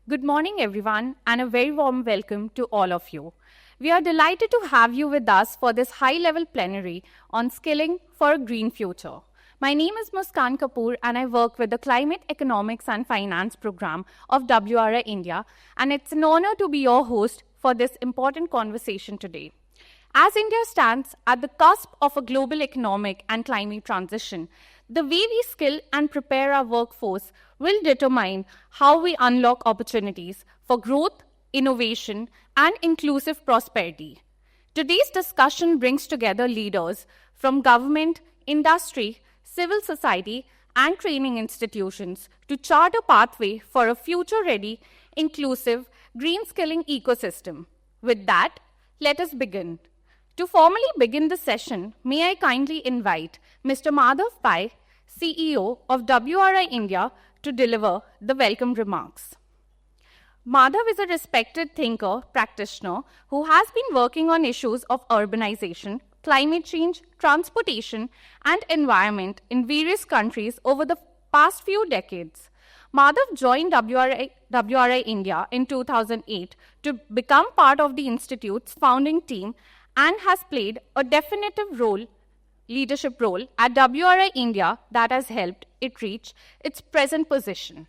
Good morning, everyone, and a very warm welcome to all of you. We are delighted to have you with us for this high-level plenary on skilling for a green future. My name is Muskan Kapoor, and I work with the Climate Economics and Finance program of WRI India, and it's an honor to be your host for this important conversation today. As India stands at the cusp of a global economic and climate transition, the way we skill and prepare our workforce will determine how we unlock opportunities for growth, innovation, and inclusive prosperity. Today's discussion brings together leaders from government, industry, civil society, and training institutions to chart a pathway for a future-ready, inclusive, green skilling ecosystem. With that, let us begin. To formally begin the session, may I kindly invite Mr. Madhav Pai, CEO of WRI India, to deliver the welcome remarks. Madhav is a respected thinker, practitioner, who has been working on issues of urbanization, climate change, transportation, and environment in various countries over the past few decades. Madhav joined WRI India in 2008 to become part of the Institute's founding team and has played a definitive leadership role at WRI India that has helped it reach its present position.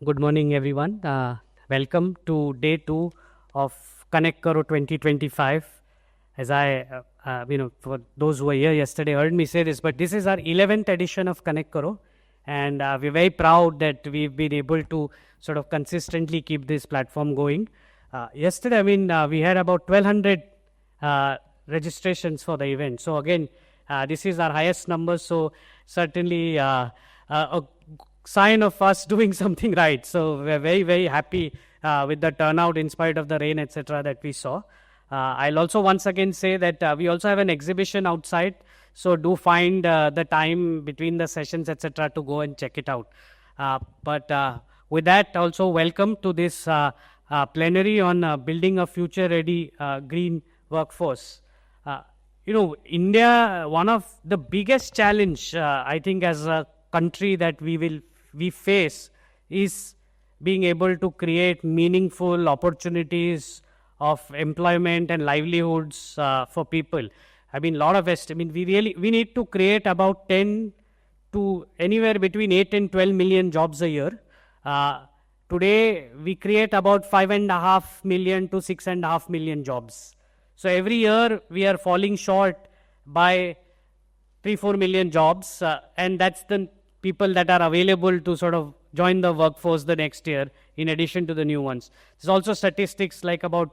Good morning, everyone. Welcome to day 2 of Karo 2025. As for those who were here yesterday heard me say this, but this is our 11th edition of Karo, and we're very proud that we've been able to sort of consistently keep this platform going. Yesterday, we had about 1,200 registrations for the event. So again, this is our highest number, so certainly a sign of us doing something right. So we're very, very happy with the turnout in spite of the rain, etc. that we saw. I'll also once again say that we also have an exhibition outside, so do find the time between the sessions, etc. to go and check it out. But with that, also welcome to this plenary on building a future-ready green workforce. India, one of the biggest challenge, I think, as a country that we face is being able to create meaningful opportunities of employment and livelihoods for people. We need to create about 10 to anywhere between 8 and 12 million jobs a year. Today, we create about 5.5 million to 6.5 million jobs. So every year, we are falling short by 3-4 million jobs, and that's the people that are available to sort of join the workforce the next year, in addition to the new ones. There's also statistics like about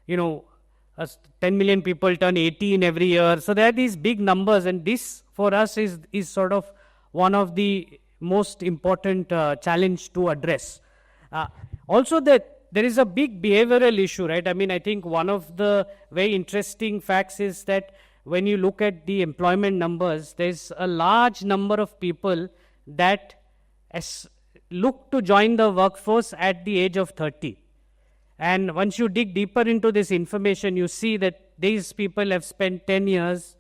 10 million people turn 18 every year. So there are these big numbers, and this for us is sort of one of the most important challenge to address. Also, that there is a big behavioral issue, right? I think one of the very interesting facts is that when you look at the employment numbers, there's a large number of people that look to join the workforce at the age of 30. And once you dig deeper into this information, you see that these people have spent 10 years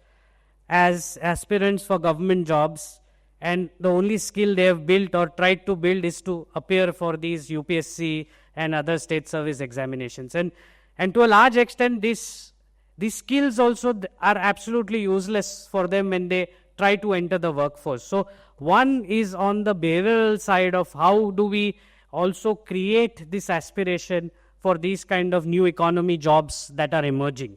as aspirants for government jobs, and the only skill they have built or tried to build is to appear for these UPSC and other state service examinations. And to a large extent, these skills also are absolutely useless for them when they try to enter the workforce. So one is on the behavioral side of how do we also create this aspiration for these kind of new economy jobs that are emerging.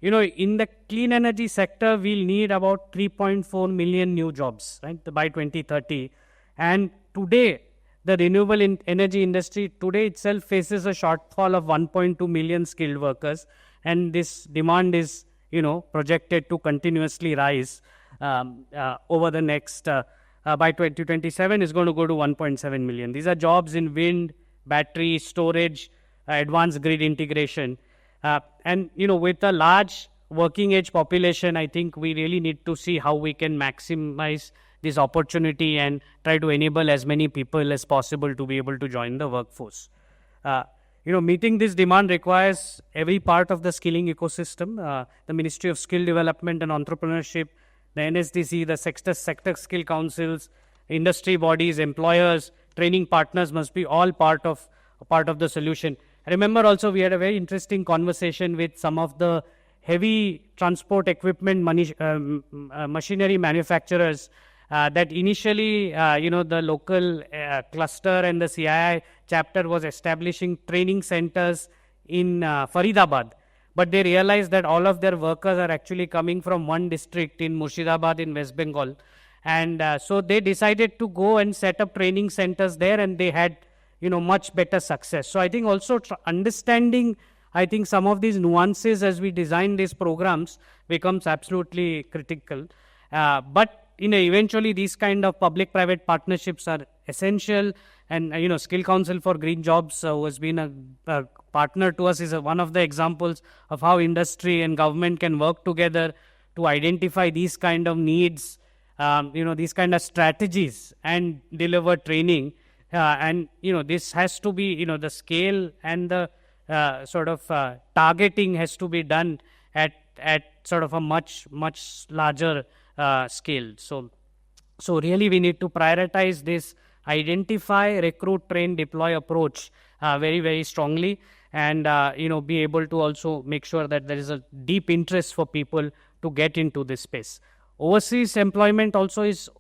In the clean energy sector, we'll need about 3.4 million new jobs, right, by 2030. And today, the renewable energy industry today itself faces a shortfall of 1.2 million skilled workers, and this demand is, projected to continuously rise over the next, by 2027, is going to go to 1.7 million. These are jobs in wind, battery, storage, advanced grid integration. And with a large working age population, I think we really need to see how we can maximize this opportunity and try to enable as many people as possible to be able to join the workforce. meeting this demand requires every part of the skilling ecosystem. The Ministry of Skill Development and Entrepreneurship, the NSDC, the sector skill councils, industry bodies, employers, training partners must be all part of the solution. I remember also we had a very interesting conversation with some of the heavy transport equipment machinery manufacturers that initially, the local cluster and the CII chapter was establishing training centers in Faridabad. But they realized that all of their workers are actually coming from one district in Murshidabad in West Bengal. And so they decided to go and set up training centers there, and they had, much better success. So I think also understanding, some of these nuances as we design these programs becomes absolutely critical. But eventually these kind of public-private partnerships are essential. And, Skill Council for Green Jobs, who has been a partner to us, is one of the examples of how industry and government can work together to identify these kind of needs, these kind of strategies and deliver training. This has to be, the scale and the targeting has to be done at sort of a much larger scale. So really we need to prioritize this identify, recruit, train, deploy approach very, very strongly, and be able to also make sure that there is a deep interest for people to get into this space. Overseas employment also is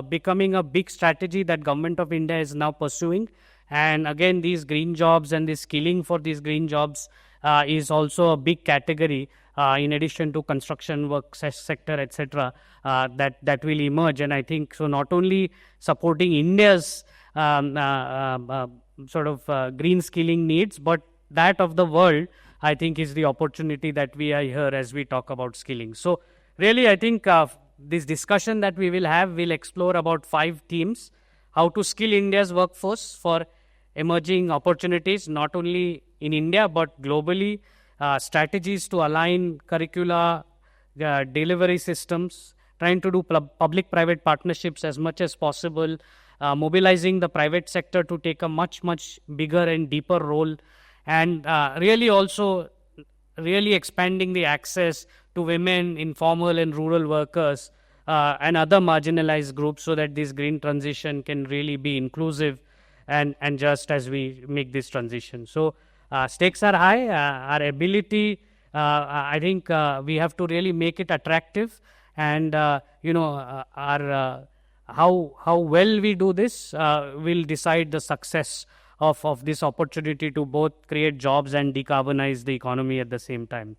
becoming a big strategy that Government of India is now pursuing. And again, these green jobs and the skilling for these green jobs is also a big category in addition to construction work sector, etc. That will emerge. And I think so not only supporting India's green skilling needs, but that of the world, I think is the opportunity that we are here as we talk about skilling. So really, I think this discussion that we will have will explore about 5 themes: how to skill India's workforce for emerging opportunities, not only in India, but globally, strategies to align curricula, delivery systems, trying to do public-private partnerships as much as possible, mobilizing the private sector to take a much bigger and deeper role, and really also really expanding the access to women, informal and rural workers, and other marginalized groups, so that this green transition can really be inclusive and just as we make this transition. So stakes are high. Our ability, I think we have to really make it attractive, and our how well we do this will decide the success of this opportunity to both create jobs and decarbonize the economy at the same time.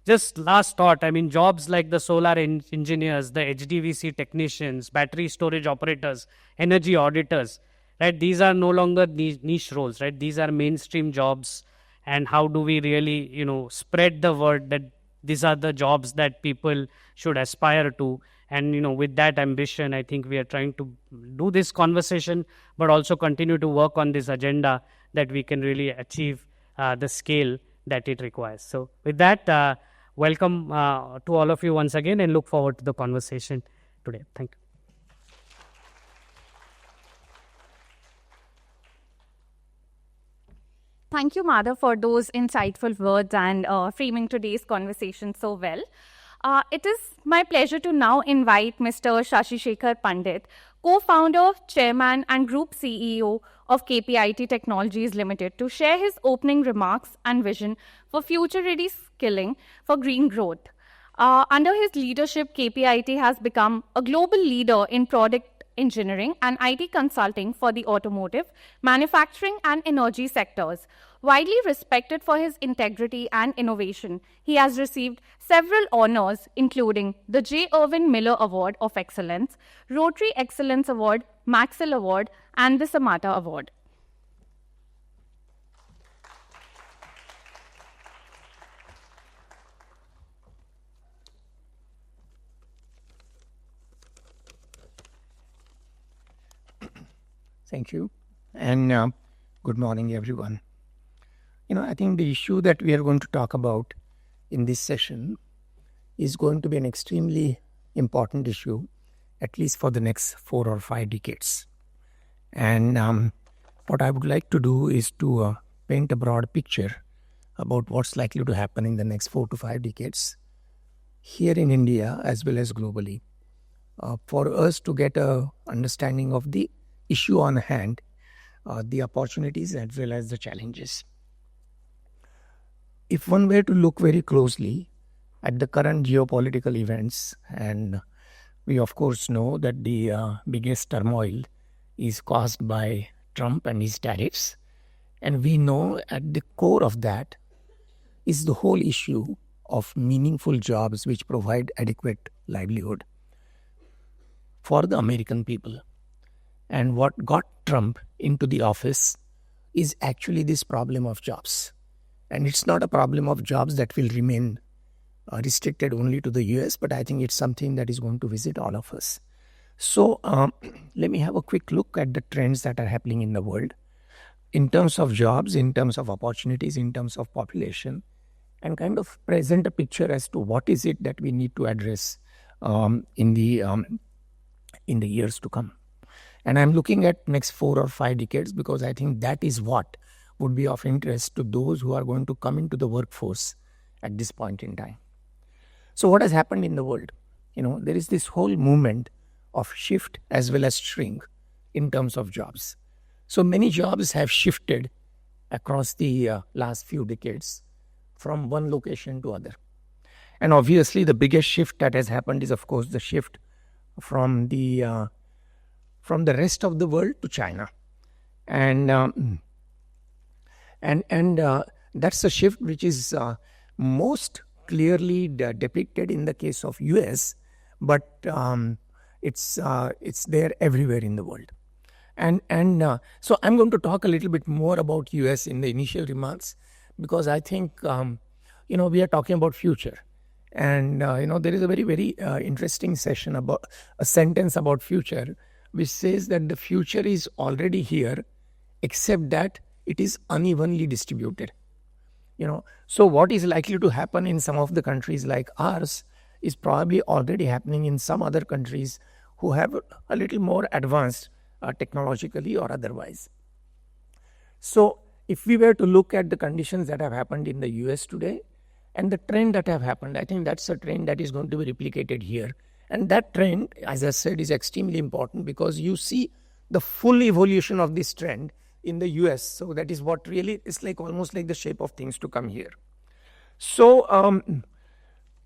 Just last thought, jobs like the solar engineers, the HDVC technicians, battery storage operators, energy auditors, right? These are no longer niche roles, right? These are mainstream jobs. And how do we really, spread the word that these are the jobs that people should aspire to? And, with that ambition, I think we are trying to do this conversation, but also continue to work on this agenda that we can really achieve the scale that it requires. So with that, welcome to all of you once again, and look forward to the conversation today. Thank you. Thank you, Madhav, for those insightful words and framing today's conversation so well. It is my pleasure to now invite Mr. Shashi Shekhar Pandit, co-founder, chairman, and group CEO of KPIT Technologies Limited, to share his opening remarks and vision for future-ready skilling for green growth. Under his leadership, KPIT has become a global leader in product engineering and IT consulting for the automotive, manufacturing, and energy sectors. Widely respected for his integrity and innovation, he has received several honors, including the J. Irwin Miller Award of Excellence, Rotary Excellence Award, Maxwell Award, and the Samata Award. Thank you, and good morning, everyone. I think the issue that we are going to talk about in this session is going to be an extremely important issue, at least for the next 4 or 5 decades. And what I would like to do is to paint a broad picture about what's likely to happen in the next 4 to 5 decades here in India as well as globally, for us to get a understanding of the issue on hand, the opportunities as well as the challenges. If one were to look very closely at the current geopolitical events, and we of course know that the biggest turmoil is caused by Trump and his tariffs, and we know at the core of that is the whole issue of meaningful jobs which provide adequate livelihood for the American people. And what got Trump into the office is actually this problem of jobs. And it's not a problem of jobs that will remain restricted only to the US, but I think it's something that is going to visit all of us. So let me have a quick look at the trends that are happening in the world in terms of jobs, in terms of opportunities, in terms of population, and kind of present a picture as to what is it that we need to address in the years to come. And I'm looking at next 4 or 5 decades because I think that is what would be of interest to those who are going to come into the workforce at this point in time. So what has happened in the world? There is this whole movement of shift as well as shrink in terms of jobs. So many jobs have shifted across the last few decades from one location to other. And obviously the biggest shift that has happened is of course the shift from the rest of the world to China. And that's a shift which is most clearly depicted in the case of US, but it's there everywhere in the world. And so I'm going to talk a little bit more about US in the initial remarks because I think we are talking about future. And there is a very, very interesting session about a sentence about future which says that the future is already here except that it is unevenly distributed. So what is likely to happen in some of the countries like ours is probably already happening in some other countries who have a little more advanced technologically or otherwise. So if we were to look at the conditions that have happened in the US today and the trend that have happened, I think that's a trend that is going to be replicated here. And that trend, as I said, is extremely important because you see the full evolution of this trend in the US. So that is what really is like almost like the shape of things to come here. So,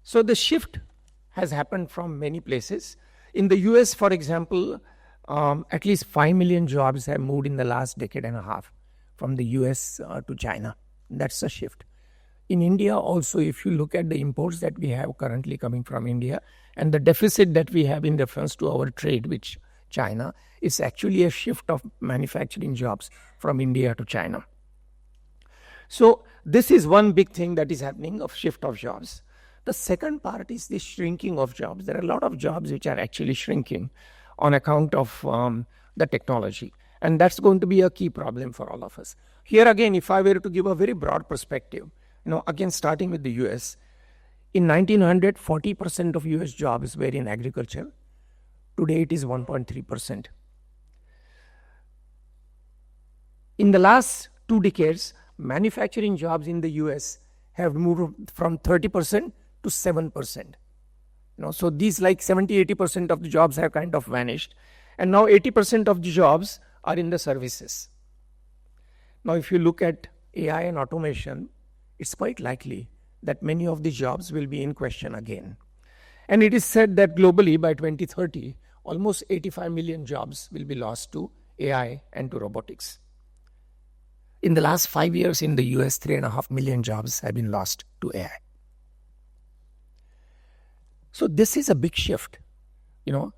so the shift has happened from many places. In the US, for example, at least 5 million jobs have moved in the last decade and a half from the US to China. That's a shift. In India also, if you look at the imports that we have currently coming from India and the deficit that we have in reference to our trade with China, is actually a shift of manufacturing jobs from India to China. So this is one big thing that is happening of shift of jobs. The second part is the shrinking of jobs. There are a lot of jobs which are actually shrinking on account of the technology. And that's going to be a key problem for all of us. Here again, if I were to give a very broad perspective, again starting with the US, in 1900, 40% of US jobs were in agriculture. Today it is 1.3%. In the last 2 decades, manufacturing jobs in the US have moved from 30% to 7%. So these like 70-80% of the jobs have kind of vanished. And now 80% of the jobs are in the services. Now if you look at AI and automation, it's quite likely that many of the jobs will be in question again. And it is said that globally by 2030, almost 85 million jobs will be lost to AI and to robotics. In the last 5 years in the US, 3.5 million jobs have been lost to AI. So this is a big shift.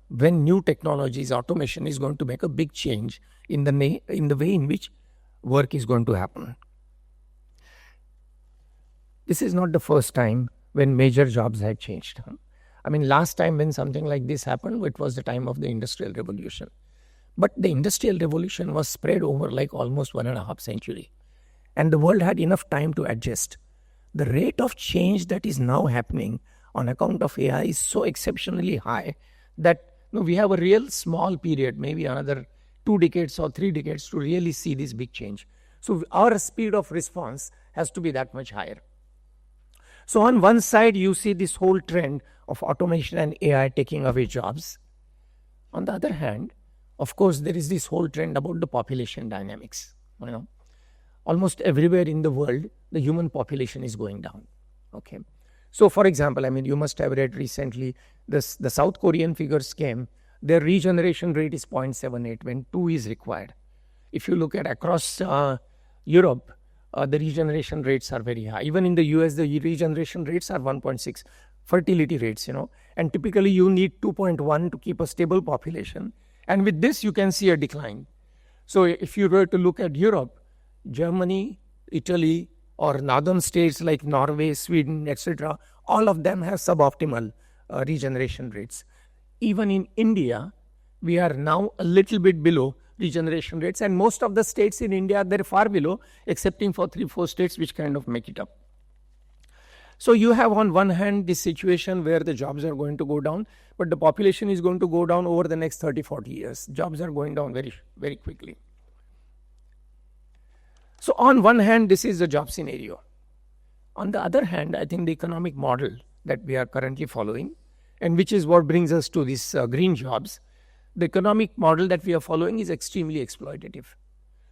When new technologies, automation is going to make a big change in the way in which work is going to happen. This is not the first time when major jobs have changed. I mean, last time when something like this happened, it was the time of the Industrial Revolution. But the Industrial Revolution was spread over like almost 1.5 centuries. And the world had enough time to adjust. The rate of change that is now happening on account of AI is so exceptionally high that we have a real small period, maybe another 2 decades or 3 decades to really see this big change. So our speed of response has to be that much higher. So on one side, you see this whole trend of automation and AI taking away jobs. On the other hand, of course, there is this whole trend about the population dynamics. Almost everywhere in the world, the human population is going down. Okay. So for example, you must have read recently, the South Korean figures came, their regeneration rate is 0.78 when 2 is required. If you look at across Europe, the regeneration rates are very high. Even in the US, the regeneration rates are 1.6 fertility rates, and typically you need 2.1 to keep a stable population. And with this, you can see a decline. So if you were to look at Europe, Germany, Italy, or northern states like Norway, Sweden, etc., all of them have suboptimal regeneration rates. Even in India, we are now a little bit below regeneration rates, and most of the states in India, they're far below, excepting for 3-4 states which kind of make it up. So you have on one hand this situation where the jobs are going to go down, but the population is going to go down over the next 30-40 years. Jobs are going down very, very quickly. So on one hand, this is the job scenario. On the other hand, I think the economic model that we are currently following, and which is what brings us to these green jobs, the economic model that we are following is extremely exploitative.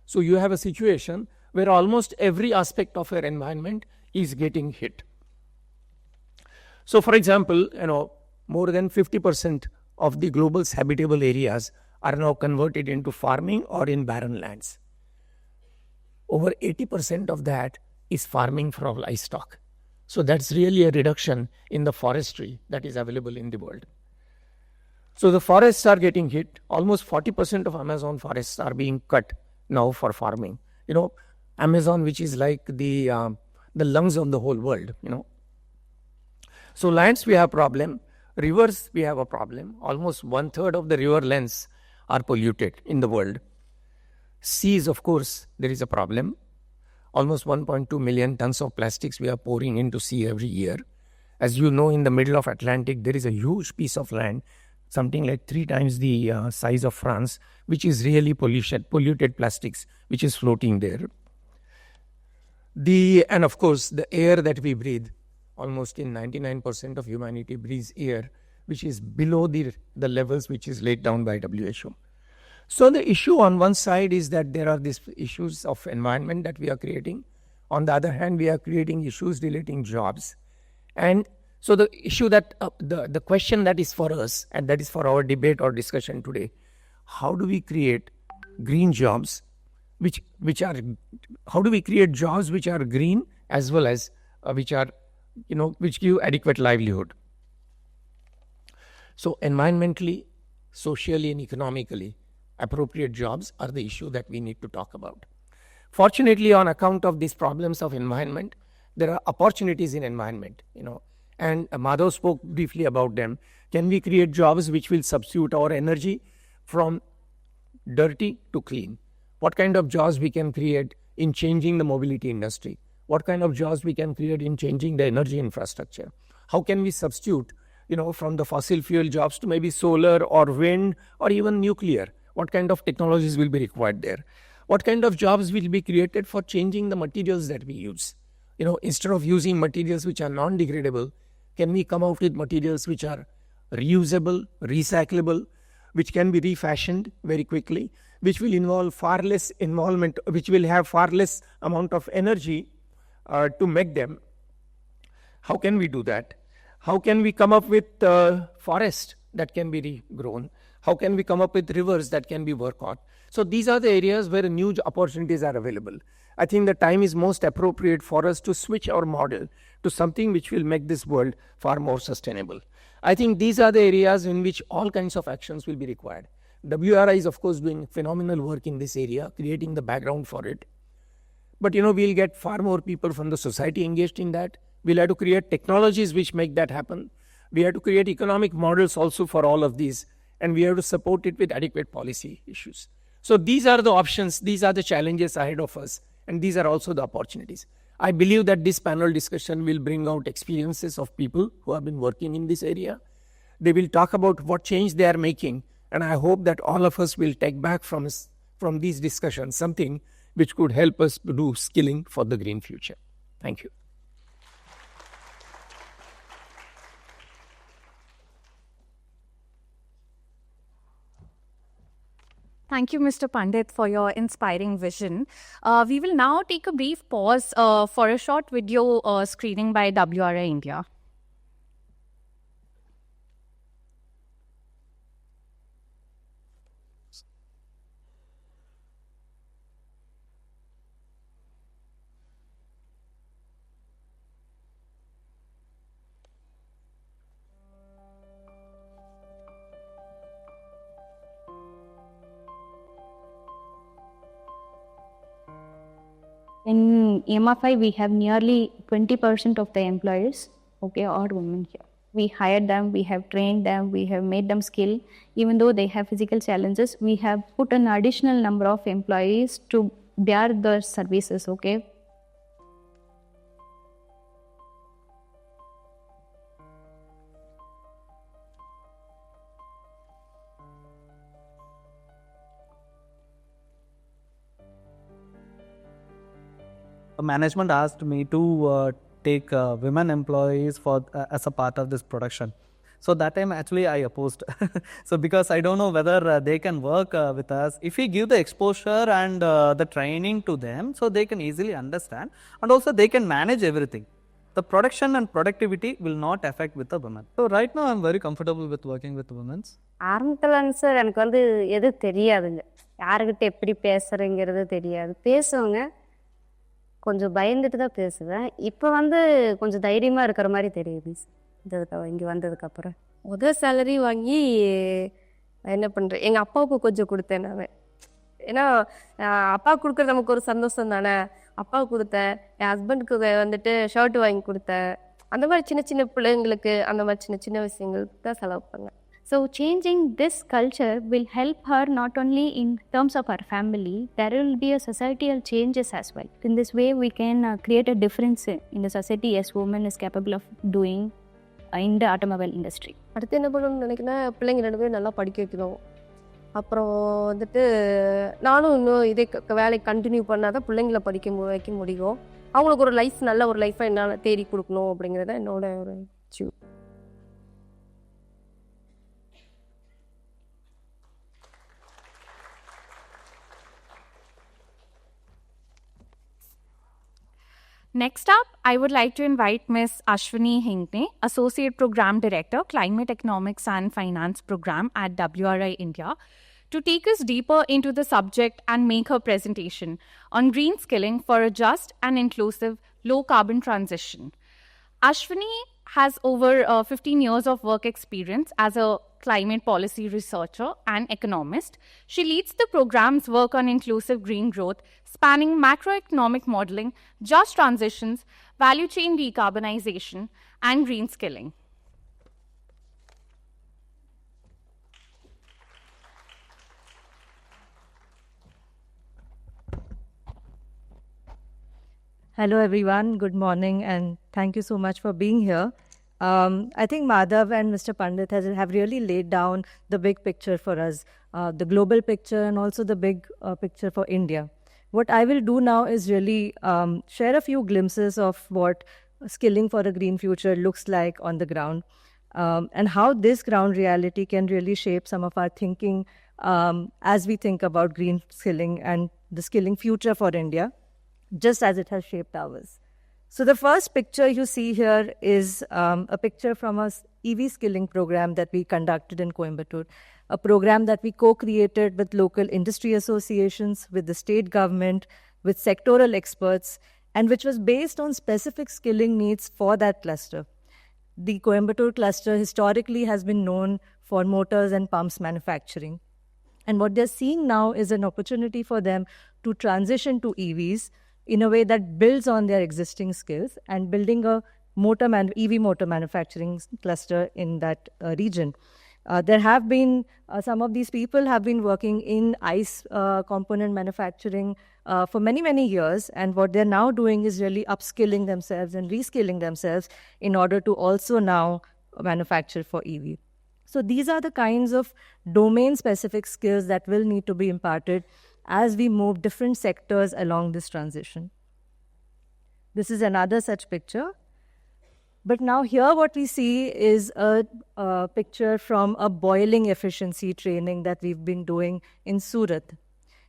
So you have a situation where almost every aspect of your environment is getting hit. So for example, more than 50% of the global's habitable areas are now converted into farming or in barren lands. Over 80% of that is farming for livestock. So that's really a reduction in the forestry that is available in the world. So the forests are getting hit. Almost 40% of Amazon forests are being cut now for farming. Amazon, which is like the lungs of the whole world, So lands, we have a problem. Rivers, we have a problem. Almost 1/3 of the river lengths are polluted in the world. Seas, of course, there is a problem. Almost 1.2 million tons of plastics we are pouring into sea every year. As you know, in the middle of Atlantic, there is a huge piece of land, something like 3 times the size of France, which is really polluted plastics, which is floating there. And of course, the air that we breathe, almost in 99% of humanity breathes air, which is below the levels which is laid down by WHO. So the issue on one side is that there are these issues of environment that we are creating. On the other hand, we are creating issues relating jobs. And so the issue that, the question that is for us, and that is for our debate or discussion today, how do we create green jobs, how do we create jobs which are green as well as which give adequate livelihood? So environmentally, socially, and economically, appropriate jobs are the issue that we need to talk about. Fortunately, on account of these problems of environment, there are opportunities in environment, and Madhav spoke briefly about them. Can we create jobs which will substitute our energy from dirty to clean? What kind of jobs we can create in changing the mobility industry? What kind of jobs we can create in changing the energy infrastructure? How can we substitute, from the fossil fuel jobs to maybe solar or wind or even nuclear? What kind of technologies will be required there? What kind of jobs will be created for changing the materials that we use? Instead of using materials which are non-degradable, can we come out with materials which are reusable, recyclable, which can be refashioned very quickly, which will involve far less involvement, which will have far less amount of energy to make them? How can we do that? How can we come up with forest that can be regrown? How can we come up with rivers that can be worked on? So these are the areas where new opportunities are available. I think the time is most appropriate for us to switch our model to something which will make this world far more sustainable. I think these are the areas in which all kinds of actions will be required. WRI is, of course, doing phenomenal work in this area, creating the background for it. But, we'll get far more people from the society engaged in that. We'll have to create technologies which make that happen. We have to create economic models also for all of these. And we have to support it with adequate policy issues. So these are the options, these are the challenges ahead of us, and these are also the opportunities. I believe that this panel discussion will bring out experiences of people who have been working in this area. They will talk about what change they are making, and I hope that all of us will take back from these discussions something which could help us to do skilling for the green future. Thank you. Thank you, Mr. Pandit, for your inspiring vision. We will now take a brief pause for a short video screening by WRI India. In MFI, we have nearly 20% of the employees, are women here. We hired them, we have trained them, we have made them skill. Even though they have physical challenges, we have put an additional number of employees to bear the services, Management asked me to take women employees for as a part of this production. So that time actually I opposed. So because I don't know whether they can work with us. If we give the exposure and the training to them, so they can easily understand, and also they can manage everything. The production and productivity will not affect with the women. So right now I'm very comfortable with working with women. ஆரம்பத்தில் sir எனக்கு எது தெரியாதுங்க, யாருக்கிட்ட எப்படி பேசுகிறேங்கிறது தெரியாது. பேசுவாங்க, கொஞ்சம் பயந்துட்டு தான் பேசுவேன். இப்போ கொஞ்சம் தைரியமாக இருக்கிற மாதிரி தெரியுது இங்கே வந்ததுக்கப்புறம். முதல் சேலரி வாங்கி என்ன பண்ணுறேன், எங்கள் அப்பாவுக்கு கொஞ்சம் கொடுத்தேன் நான். ஏன்னா அப்பாவுக்கு கொடுக்குறது நமக்கு ஒரு சந்தோஷம் தானே. அப்பாவுக்கு கொடுத்தேன், என் ஹஸ்பண்டுக்கு ஷர்ட் வாங்கி கொடுத்தேன். அந்த மாதிரி சின்ன சின்ன பிள்ளைங்களுக்கு அந்த மாதிரி சின்ன சின்ன விஷயங்களுக்கு தான் செலவு பண்ணேன். So changing this culture will help her not only in terms of her family, there will be a societal changes as well. In this way, we can create a difference in the society as women is capable of doing in the automobile industry. அடுத்து என்ன பண்ணணும்னு நினைக்கிறேன்னா, பிள்ளைங்க 2 பேரும் நல்லா படிக்க வைக்கணும். அப்புறம் நானும் இன்னும் இதே வேலை கண்டினியூ பண்ணால் தான் பிள்ளைங்கள வைக்க முடியும். அவங்களுக்கு ஒரு லைஃப், நல்ல ஒரு லைஃப்பை என்னால் தேடி கொடுக்கணும் அப்படிங்கிறத என்னோட ஒரு achieve. Next up, I would like to invite Ms. Ashwini Hingne, Associate Program Director, Climate Economics and Finance Program at WRI India, to take us deeper into the subject and make her presentation on green skilling for a just and inclusive low-carbon transition. Ashwini has over 15 years of work experience as a climate policy researcher and economist. She leads the program's work on inclusive green growth, spanning macroeconomic modeling, just transitions, value chain decarbonization, and green skilling. Hello everyone, good morning, and thank you so much for being here. I think Madhav and Mr. Pandit have really laid down the big picture for us, the global picture and also the big picture for India. What I will do now is really share a few glimpses of what skilling for a green future looks like on the ground, and how this ground reality can really shape some of our thinking as we think about green skilling and the skilling future for India, just as it has shaped ours. So the first picture you see here is a picture from a EV skilling program that we conducted in Coimbatore, a program that we co-created with local industry associations, with the state government, with sectoral experts, and which was based on specific skilling needs for that cluster. The Coimbatore cluster historically has been known for motors and pumps manufacturing. And what they're seeing now is an opportunity for them to transition to EVs in a way that builds on their existing skills and building a EV motor manufacturing cluster in that region. There have been, some of these people have been working in ICE component manufacturing for many, many years. And what they're now doing is really upskilling themselves and reskilling themselves in order to also now manufacture for EV. So these are the kinds of domain-specific skills that will need to be imparted as we move different sectors along this transition. This is another such picture. But now here what we see is a picture from a boiling efficiency training that we've been doing in Surat.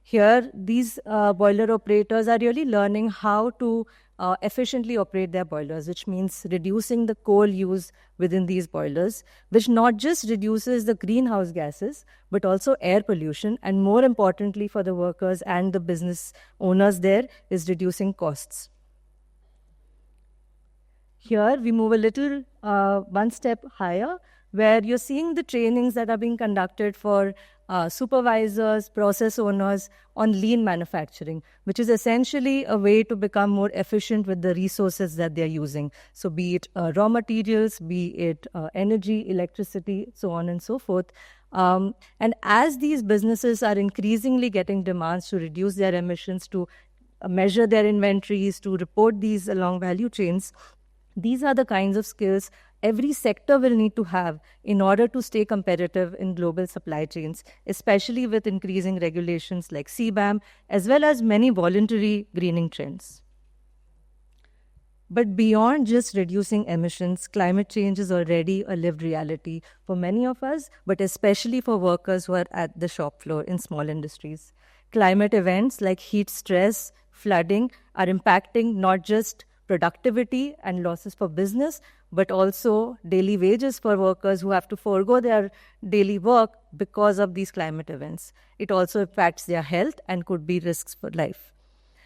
Here, these boiler operators are really learning how to efficiently operate their boilers, which means reducing the coal use within these boilers, which not just reduces the greenhouse gases, but also air pollution, and more importantly for the workers and the business owners there is reducing costs. Here, we move a little one step higher, where you're seeing the trainings that are being conducted for supervisors, process owners on lean manufacturing, which is essentially a way to become more efficient with the resources that they're using. So be it raw materials, be it energy, electricity, so on and so forth. And as these businesses are increasingly getting demands to reduce their emissions, to measure their inventories, to report these along value chains, these are the kinds of skills every sector will need to have in order to stay competitive in global supply chains, especially with increasing regulations like CBAM, as well as many voluntary greening trends. But beyond just reducing emissions, climate change is already a lived reality for many of us, but especially for workers who are at the shop floor in small industries. Climate events like heat stress, flooding are impacting not just productivity and losses for business, but also daily wages for workers who have to forego their daily work because of these climate events. It also impacts their health and could be risks for life.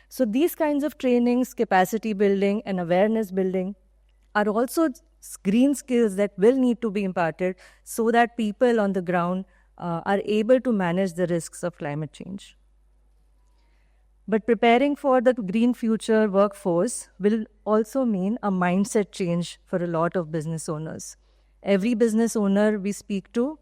So these kinds of trainings, capacity building and awareness building are also green skills that will need to be imparted so that people on the ground are able to manage the risks of climate change. But preparing for the green future workforce will also mean a mindset change for a lot of business owners. Every business owner we speak to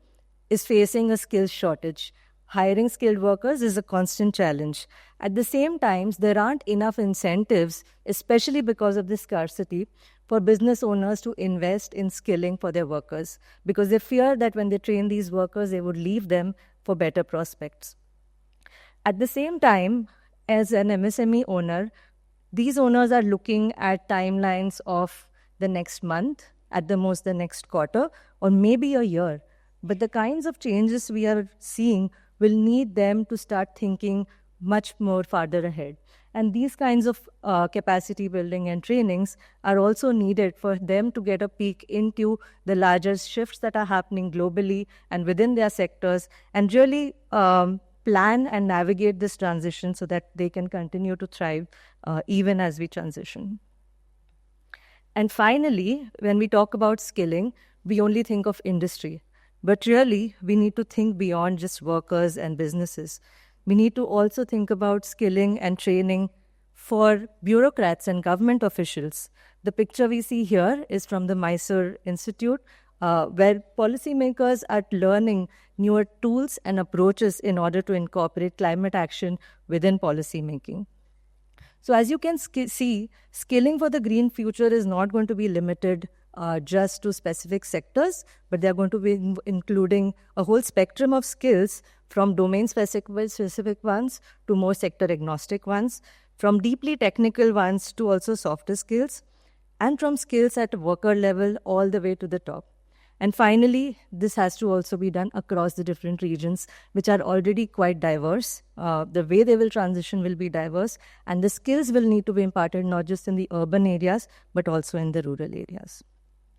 is facing a skills shortage. Hiring skilled workers is a constant challenge. At the same time, there aren't enough incentives, especially because of this scarcity, for business owners to invest in skilling for their workers, because they fear that when they train these workers, they would leave them for better prospects. At the same time, as an MSME owner, these owners are looking at timelines of the next month, at the most the next quarter, or maybe a year. But the kinds of changes we are seeing will need them to start thinking much more farther ahead. And these kinds of capacity building and trainings are also needed for them to get a peek into the larger shifts that are happening globally and within their sectors, and really plan and navigate this transition so that they can continue to thrive even as we transition. And finally, when we talk about skilling, we only think of industry. But really, we need to think beyond just workers and businesses. We need to also think about skilling and training for bureaucrats and government officials. The picture we see here is from the Mysore Institute, where policymakers are learning newer tools and approaches in order to incorporate climate action within policymaking. So as you can see, skilling for the green future is not going to be limited just to specific sectors, but they're going to be including a whole spectrum of skills, from domain-specific ones to more sector-agnostic ones, from deeply technical ones to also softer skills, and from skills at a worker level all the way to the top. And finally, this has to also be done across the different regions, which are already quite diverse. The way they will transition will be diverse, and the skills will need to be imparted not just in the urban areas, but also in the rural areas.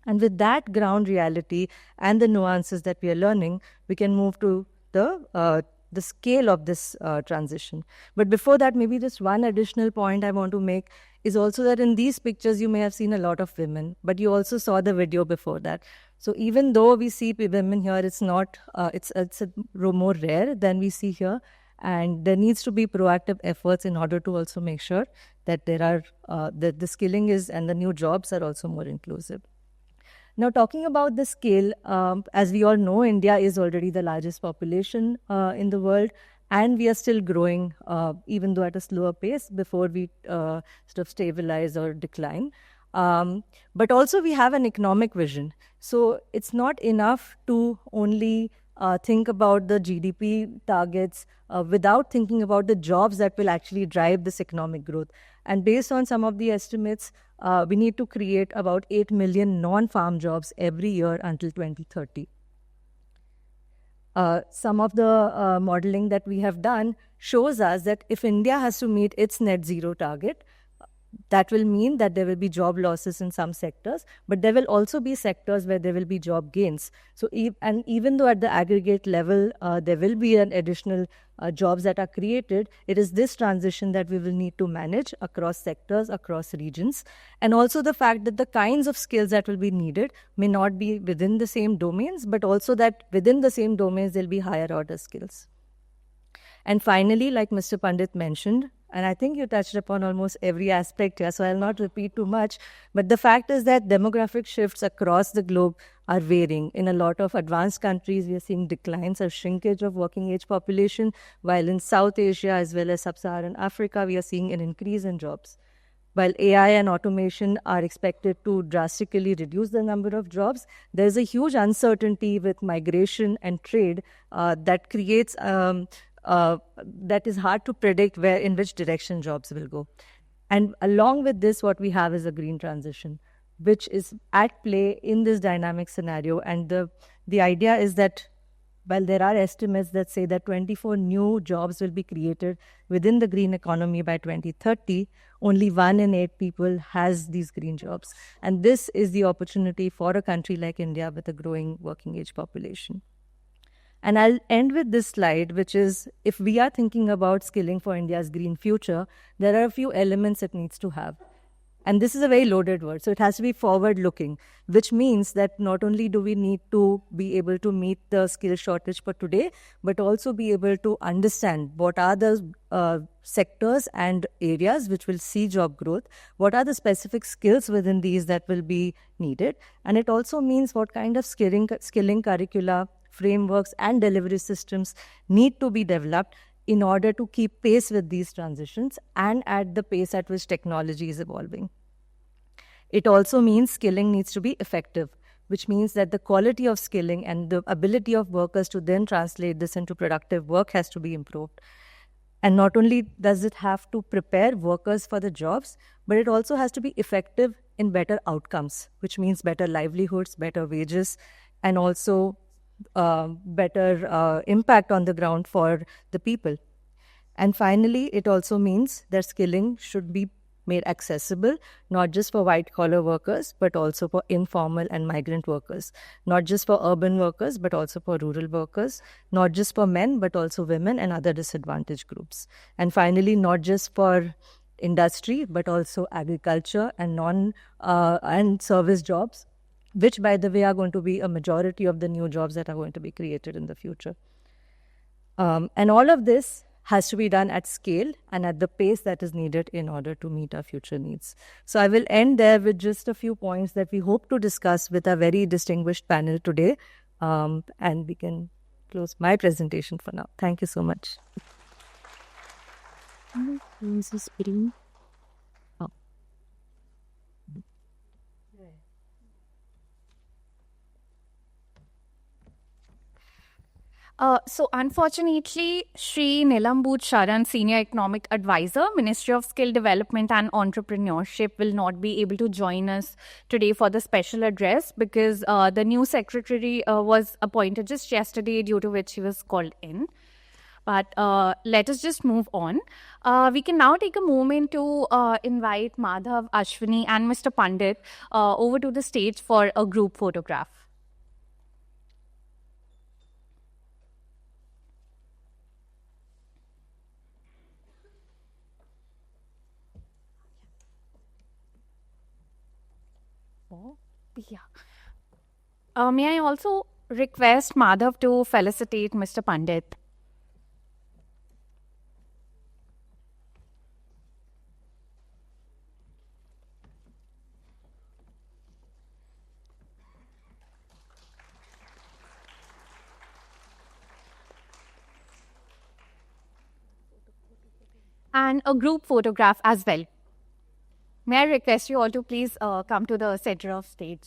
And with that ground reality and the nuances that we are learning, we can move to the scale of this transition. But before that, maybe just one additional point I want to make is also that in these pictures, you may have seen a lot of women, but you also saw the video before that. So even though we see women here, it's not, it's more rare than we see here. And there needs to be proactive efforts in order to also make sure that there are, that the skilling is and the new jobs are also more inclusive. Now, talking about the scale, as we all know, India is already the largest population in the world, and we are still growing, even though at a slower pace before we sort of stabilize or decline. But also we have an economic vision. So it's not enough to only think about the GDP targets without thinking about the jobs that will actually drive this economic growth. And based on some of the estimates, we need to create about 8 million non-farm jobs every year until 2030. Some of the modeling that we have done shows us that if India has to meet its net zero target, that will mean that there will be job losses in some sectors, but there will also be sectors where there will be job gains. So, and even though at the aggregate level, there will be an additional jobs that are created, it is this transition that we will need to manage across sectors, across regions. And also the fact that the kinds of skills that will be needed may not be within the same domains, but also that within the same domains, there'll be higher order skills. And finally, like Mr. Pandit mentioned, and I think you touched upon almost every aspect here, so I'll not repeat too much. But the fact is that demographic shifts across the globe are varying. In a lot of advanced countries, we are seeing declines or shrinkage of working age population, while in South Asia as well as Sub-Saharan Africa, we are seeing an increase in jobs. While AI and automation are expected to drastically reduce the number of jobs, there's a huge uncertainty with migration and trade that creates that is hard to predict in which direction jobs will go. And along with this, what we have is a green transition, which is at play in this dynamic scenario. And the idea is that while there are estimates that say that 24 new jobs will be created within the green economy by 2030, only 1 in 8 people has these green jobs. And this is the opportunity for a country like India with a growing working age population. And I'll end with this slide, which is, if we are thinking about skilling for India's green future, there are a few elements it needs to have. And this is a very loaded word, so it has to be forward-looking, which means that not only do we need to be able to meet the skill shortage for today, but also be able to understand what are the sectors and areas which will see job growth, what are the specific skills within these that will be needed, and it also means what kind of skilling curricula, frameworks and delivery systems need to be developed in order to keep pace with these transitions and at the pace at which technology is evolving. It also means skilling needs to be effective, which means that the quality of skilling and the ability of workers to then translate this into productive work has to be improved. And not only does it have to prepare workers for the jobs, but it also has to be effective in better outcomes, which means better livelihoods, better wages, and also better impact on the ground for the people. And finally, it also means that skilling should be made accessible, not just for white-collar workers, but also for informal and migrant workers, not just for urban workers, but also for rural workers, not just for men, but also women and other disadvantaged groups. And finally, not just for industry, but also agriculture and and service jobs, which, by the way, are going to be a majority of the new jobs that are going to be created in the future. And all of this has to be done at scale and at the pace that is needed in order to meet our future needs. So I will end there with just a few points that we hope to discuss with our very distinguished panel today. And we can close my presentation for now. Thank you so much. So unfortunately, Shri Nilambut Sharan, Senior Economic Advisor, Ministry of Skill Development and Entrepreneurship, will not be able to join us today for the special address because the new secretary was appointed just yesterday, due to which he was called in. But let us just move on. We can now take a moment to invite Madhav, Ashwini and Mr. Pandit over to the stage for a group photograph. May I also request Madhav to felicitate Mr. Pandit? And a group photograph as well. May I request you all to please come to the center of stage.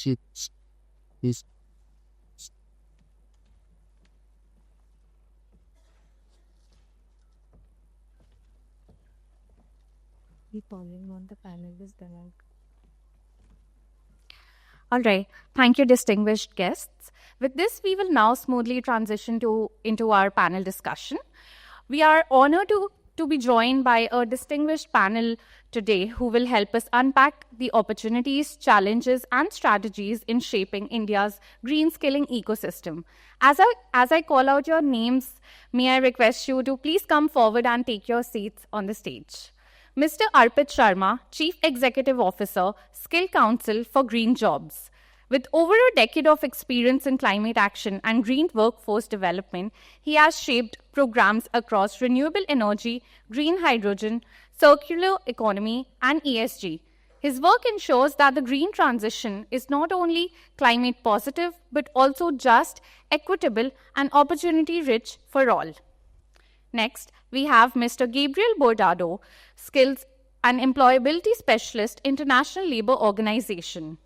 Keep calling on the panelists, then I'll... All right. Thank you, distinguished guests. With this, we will now smoothly transition into our panel discussion. We are honored to be joined by a distinguished panel today who will help us unpack the opportunities, challenges, and strategies in shaping India's green skilling ecosystem. As I call out your names, may I request you to please come forward and take your seats on the stage. Mr. Arpit Sharma, Chief Executive Officer, Skill Council for Green Jobs. With over a decade of experience in climate action and green workforce development, he has shaped programs across renewable energy, green hydrogen, circular economy, and ESG. His work ensures that the green transition is not only climate positive, but also just, equitable, and opportunity rich for all. Next, we have Mr. Gabriel Bordado, Skills and Employability Specialist, International Labour Organization.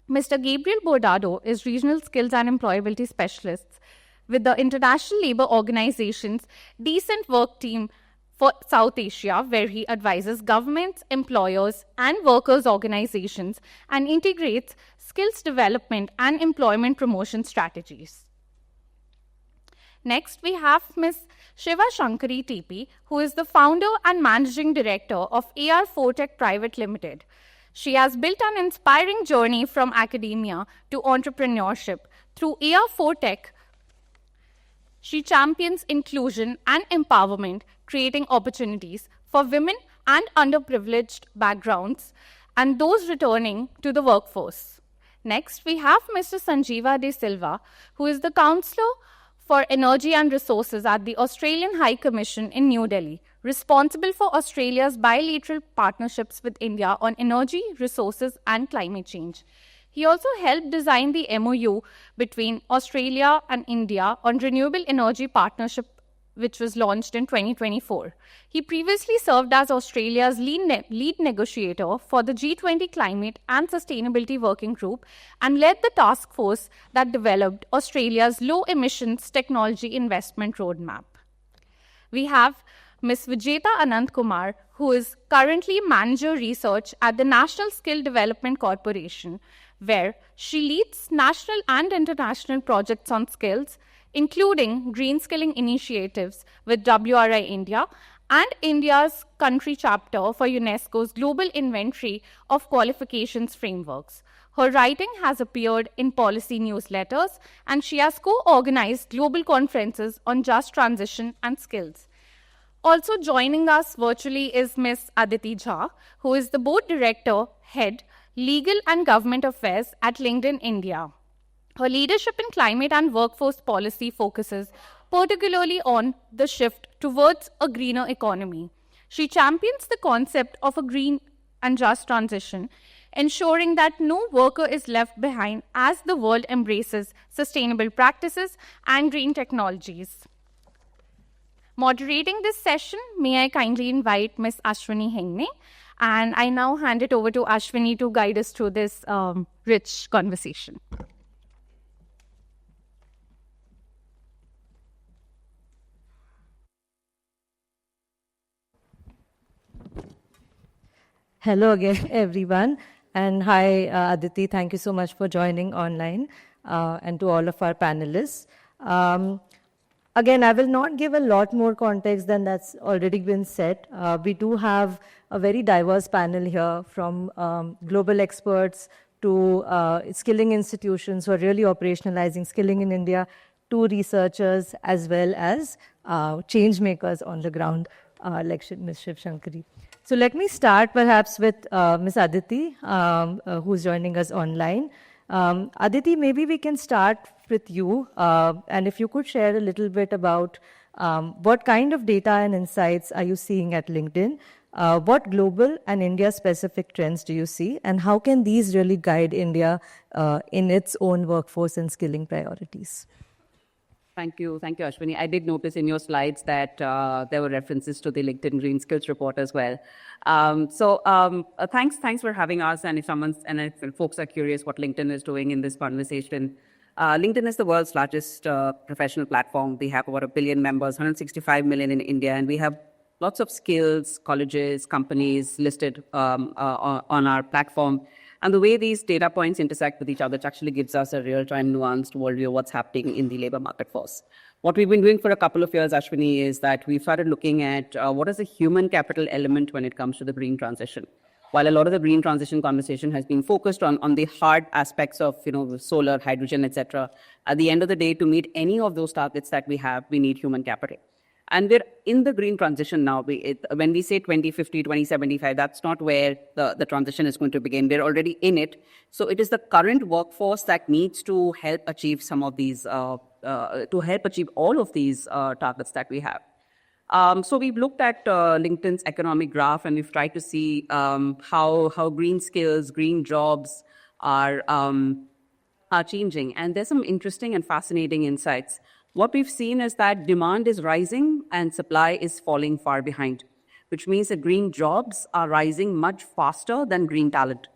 Mr. Gabriel Bordado is Regional Skills and Employability Specialist with the International Labour Organization's Decent Work Team for South Asia, where he advises governments, employers, and workers' organizations and integrates skills development and employment promotion strategies. Next, we have Ms. Shiva Shankari TP, who is the founder and managing director of AR4Tech Private Limited. She has built an inspiring journey from academia to entrepreneurship. Through AR4Tech, she champions inclusion and empowerment, creating opportunities for women and underprivileged backgrounds and those returning to the workforce. Next, we have Mr. Sanjeeva De Silva, who is the Counselor for Energy and Resources at the Australian High Commission in New Delhi, responsible for Australia's bilateral partnerships with India on energy, resources, and climate change. He also helped design the MOU between Australia and India on renewable energy partnership, which was launched in 2024. He previously served as Australia's lead negotiator for the G20 Climate and Sustainability Working Group and led the task force that developed Australia's low-emissions technology investment roadmap. We have Ms. Vijeta Anant Kumar, who is currently Manager Research at the National Skill Development Corporation, where she leads national and international projects on skills, including green skilling initiatives with WRI India and India's country chapter for UNESCO's Global Inventory of Qualifications Frameworks. Her writing has appeared in policy newsletters, and she has co-organized global conferences on just transition and skills. Also joining us virtually is Ms. Aditi Jha, who is the Board Director, Head, Legal and Government Affairs at LinkedIn India. Her leadership in climate and workforce policy focuses particularly on the shift towards a greener economy. She champions the concept of a green and just transition, ensuring that no worker is left behind as the world embraces sustainable practices and green technologies. Moderating this session, may I kindly invite Ms. Ashwini Hengne, and I now hand it over to Ashwini to guide us through this rich conversation. Hello again, everyone. And hi, Aditi. Thank you so much for joining online, and to all of our panelists. Again, I will not give a lot more context than that's already been said. We do have a very diverse panel here, from global experts to skilling institutions who are really operationalizing skilling in India, to researchers, as well as change makers on the ground, like Ms. Shiv Shankari. So let me start perhaps with Ms. Aditi, who's joining us online. Aditi, maybe we can start with you, and if you could share a little bit about what kind of data and insights are you seeing at LinkedIn, what global and India-specific trends do you see, and how can these really guide India in its own workforce and skilling priorities? Thank you, Ashwini. I did notice in your slides that there were references to the LinkedIn Green Skills report as well. Thanks for having us. And if folks are curious what LinkedIn is doing in this conversation, LinkedIn is the world's largest professional platform. We have about 1 billion members, 165 million in India, and we have lots of skills, colleges, companies listed on our platform. And the way these data points intersect with each other, it actually gives us a real-time nuanced worldview of what's happening in the labor market force. What we've been doing for a couple of years, Ashwini, is that we've started looking at what is the human capital element when it comes to the green transition. While a lot of the green transition conversation has been focused on the hard aspects of solar, hydrogen, etc., at the end of the day, to meet any of those targets that we have, we need human capital. And we're in the green transition now. When we say 2050, 2075, that's not where the transition is going to begin. We're already in it. So it is the current workforce that needs to help achieve some of these, to help achieve all of these targets that we have. So we've looked at LinkedIn's economic graph, and we've tried to see how green skills, green jobs are changing. And there's some interesting and fascinating insights. What we've seen is that demand is rising and supply is falling far behind, which means that green jobs are rising much faster than green talent.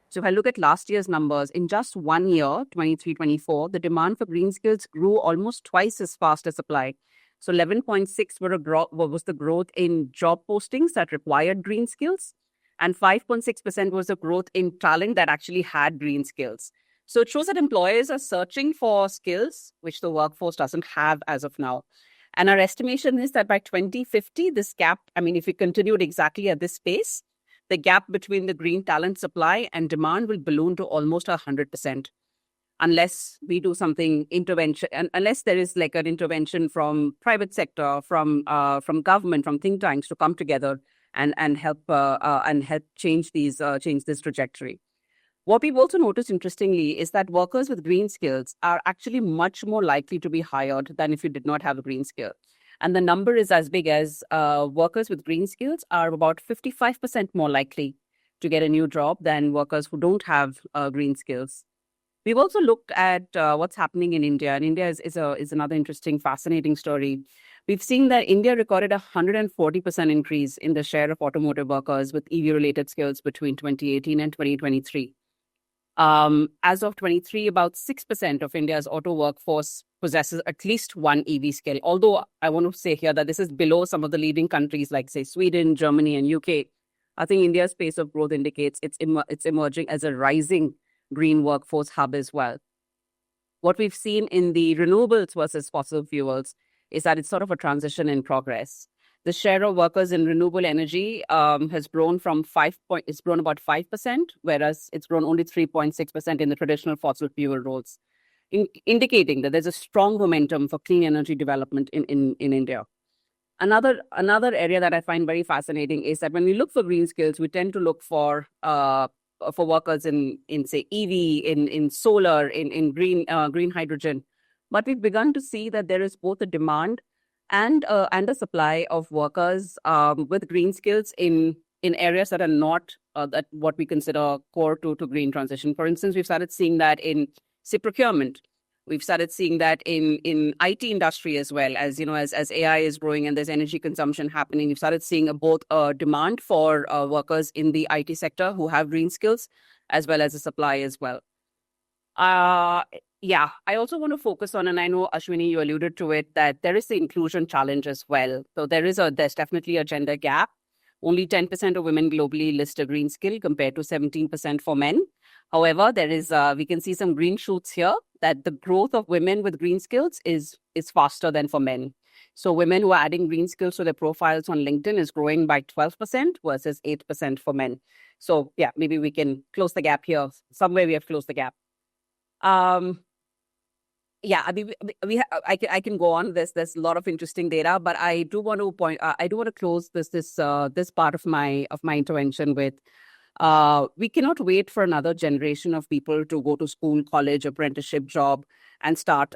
So if I look at last year's numbers, in just 1 year, 23-24, the demand for green skills grew almost twice as fast as supply. So 11.6 was the growth in job postings that required green skills, and 5.6% was the growth in talent that actually had green skills. So it shows that employers are searching for skills which the workforce doesn't have as of now. And our estimation is that by 2050, this gap, if we continued exactly at this pace, the gap between the green talent supply and demand will balloon to almost 100%. Unless we do something intervention, and unless there is like an intervention from private sector, from government, from think tanks to come together and help change this trajectory. What we've also noticed, interestingly, is that workers with green skills are actually much more likely to be hired than if you did not have a green skill. And the number is as big as workers with green skills are about 55% more likely to get a new job than workers who don't have green skills. We've also looked at what's happening in India, and India is another interesting, fascinating story. We've seen that India recorded a 140% increase in the share of automotive workers with EV-related skills between 2018 and 2023. As of 23, about 6% of India's auto workforce possesses at least one EV skill. Although I want to say here that this is below some of the leading countries like, say, Sweden, Germany, and UK. I think India's pace of growth indicates it's emerging as a rising green workforce hub as well. What we've seen in the renewables versus fossil fuels is that it's sort of a transition in progress. The share of workers in renewable energy has grown from it's grown about 5%, whereas it's grown only 3.6% in the traditional fossil fuel roles, indicating that there's a strong momentum for clean energy development in India. Another area that I find very fascinating is that when we look for green skills, we tend to look for workers in say EV, in solar, in green hydrogen. But we've begun to see that there is both a demand and a supply of workers with green skills in areas that are not that what we consider core to green transition. For instance, we've started seeing that in, say, procurement. We've started seeing that in IT industry as well, as as AI is growing and there's energy consumption happening. We've started seeing both a demand for workers in the IT sector who have green skills, as well as a supply as well. I also want to focus on, and I know, Ashwini, you alluded to it, that there is the inclusion challenge as well. So there's definitely a gender gap. Only 10% of women globally list a green skill compared to 17% for men. However, there is we can see some green shoots here that the growth of women with green skills is faster than for men. So women who are adding green skills to their profiles on LinkedIn is growing by 12% versus 8% for men. So maybe we can close the gap here. Somewhere we have closed the gap. I can go on. There's a lot of interesting data, but I do want to close this part of my intervention with we cannot wait for another generation of people to go to school, college, apprenticeship, job, and start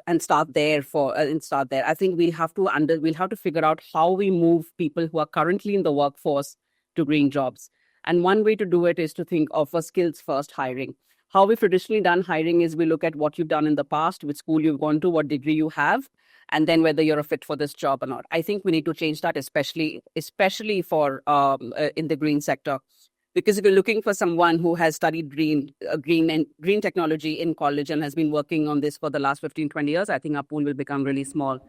there. I think we'll have to figure out how we move people who are currently in the workforce to green jobs. And one way to do it is to think of a skills first hiring. How we've traditionally done hiring is we look at what you've done in the past, which school you've gone to, what degree you have, and then whether you're a fit for this job or not. I think we need to change that, especially for in the green sector. Because if you're looking for someone who has studied green technology in college and has been working on this for the last 15, 20 years, I think our pool will become really small.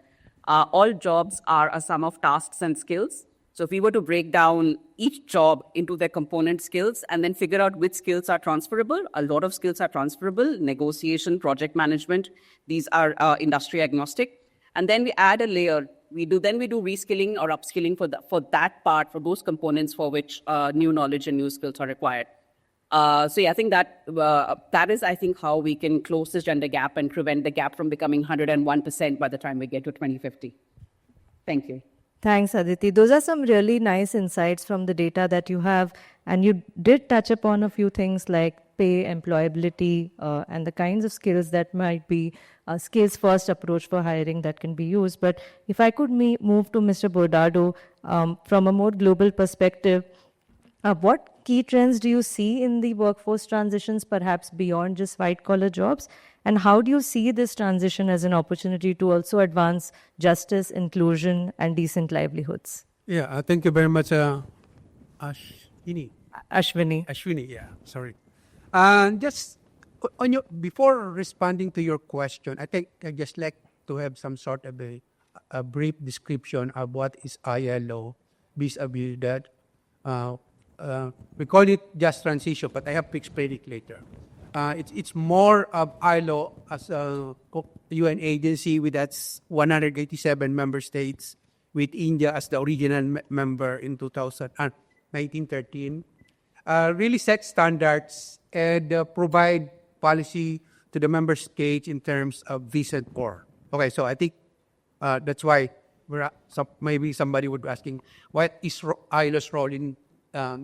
All jobs are a sum of tasks and skills. So if we were to break down each job into their component skills and then figure out which skills are transferable, a lot of skills are transferable: negotiation, project management, these are industry agnostic. And then we add a layer. We do reskilling or upskilling for that part, for those components for which new knowledge and new skills are required. So yeah, I think that is, I think, how we can close this gender gap and prevent the gap from becoming 101% by the time we get to 2050. Thank you. Thanks, Aditi. Those are some really nice insights from the data that you have. And you did touch upon a few things like pay, employability, and the kinds of skills that might be a skills-first approach for hiring that can be used. But if I could move to Mr. Bordado, from a more global perspective, what key trends do you see in the workforce transitions, perhaps beyond just white-collar jobs? And how do you see this transition as an opportunity to also advance justice, inclusion, and decent livelihoods? Yeah, thank you very much, Ashwini. Ashwini. Yeah, sorry. Just before responding to your question, I think I just like to have some sort of a brief description of what is ILO vis-a-vis that. We call it just transition, but I have to explain it later. It's more of ILO as a UN agency with its 187 member states, with India as the original member in 1913. Really set standards and provide policy to the member states in terms of decent poor. Okay, so I think that's why maybe somebody would be asking, what is ILO's role in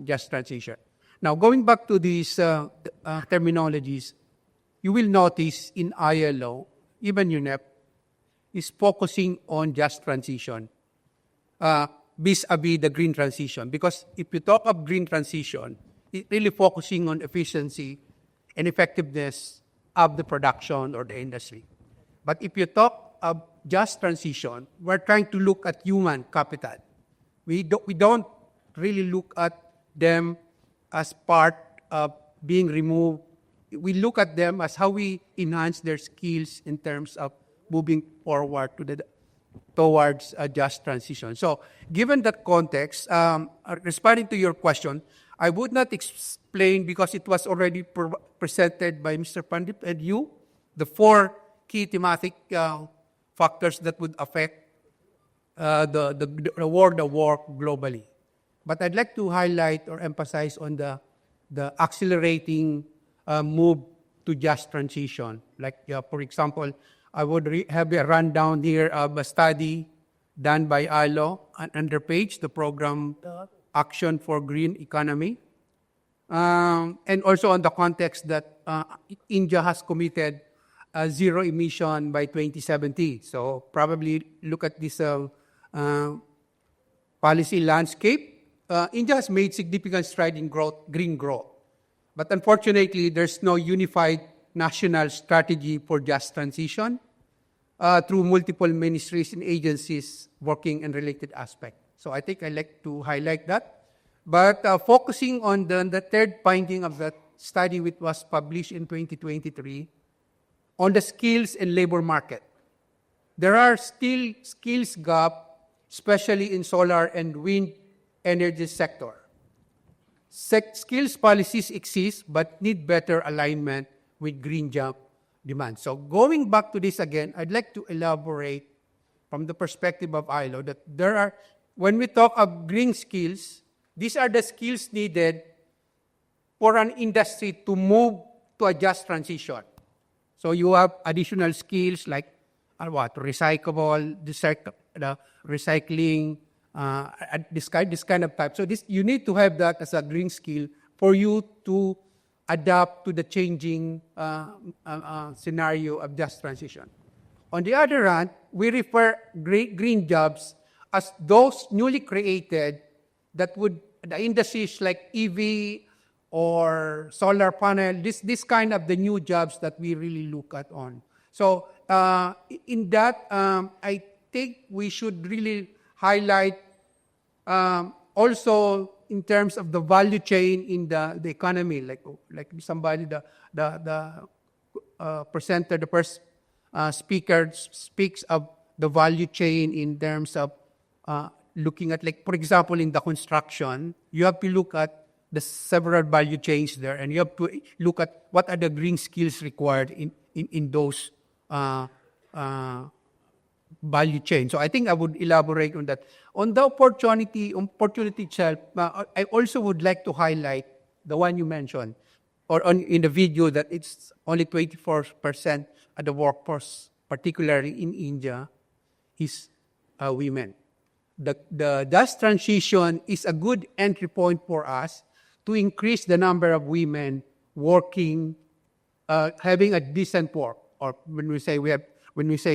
just transition? Now, going back to these terminologies, you will notice in ILO, even UNEP, is focusing on just transition vis-a-vis the green transition. Because if you talk of green transition, it's really focusing on efficiency and effectiveness of the production or the industry. But if you talk of just transition, we're trying to look at human capital. We don't really look at them as part of being removed. We look at them as how we enhance their skills in terms of moving forward towards a just transition. So, given that context, responding to your question, I would not explain, because it was already presented by Mr. Pandit and you, the 4 key thematic factors that would affect the world of work globally. But I'd like to highlight or emphasize on the accelerating move to just transition. Like, for example, I would have a rundown here of a study done by ILO under page, the program Action for Green Economy. And also on the context that India has committed zero emission by 2070. So probably look at this policy landscape. India has made significant stride in green growth. But unfortunately, there's no unified national strategy for just transition through multiple ministries and agencies working in related aspects. So I think I'd like to highlight that. But focusing on the third finding of that study, which was published in 2023, on the skills and labor market. There are still skills gap, especially in solar and wind energy sector. Skills policies exist, but need better alignment with green job demand. So going back to this again, I'd like to elaborate from the perspective of ILO that there are, when we talk of green skills, these are the skills needed for an industry to move to a just transition. So you have additional skills like recycling, this kind of type. So you need to have that as a green skill for you to adapt to the changing scenario of just transition. On the other hand, we refer green jobs as those newly created that would, the industries like EV or solar panel, this kind of the new jobs that we really look at on. So in that, I think we should really highlight also in terms of the value chain in the economy, like somebody, the presenter, the first speaker speaks of the value chain in terms of looking at, like, for example, in the construction, you have to look at the several value chains there, and you have to look at what are the green skills required in those value chain. So I think I would elaborate on that. On the opportunity itself, I also would like to highlight the one you mentioned, or in the video, that it's only 24% of the workforce, particularly in India, is women. The just transition is a good entry point for us to increase the number of women working, having a decent work. Or when we say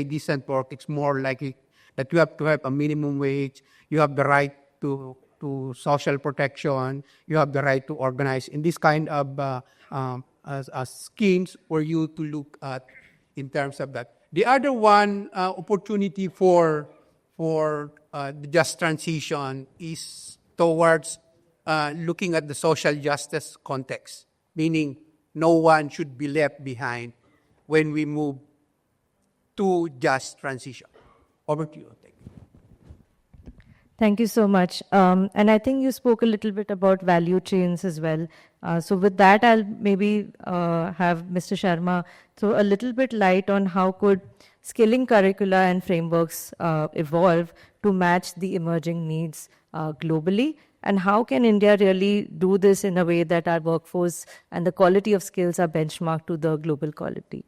decent work, it's more likely that you have to have a minimum wage, you have the right to social protection, you have the right to organize in this kind of schemes for you to look at in terms of that. The other one, opportunity for the just transition is towards looking at the social justice context, meaning no one should be left behind when we move to just transition. Over to you. Thank you. Thank you so much. And I think you spoke a little bit about value chains as well. So with that, I'll maybe have Mr. Sharma throw a little bit light on how could skilling curricula and frameworks evolve to match the emerging needs globally, and how can India really do this in a way that our workforce and the quality of skills are benchmarked to the global quality?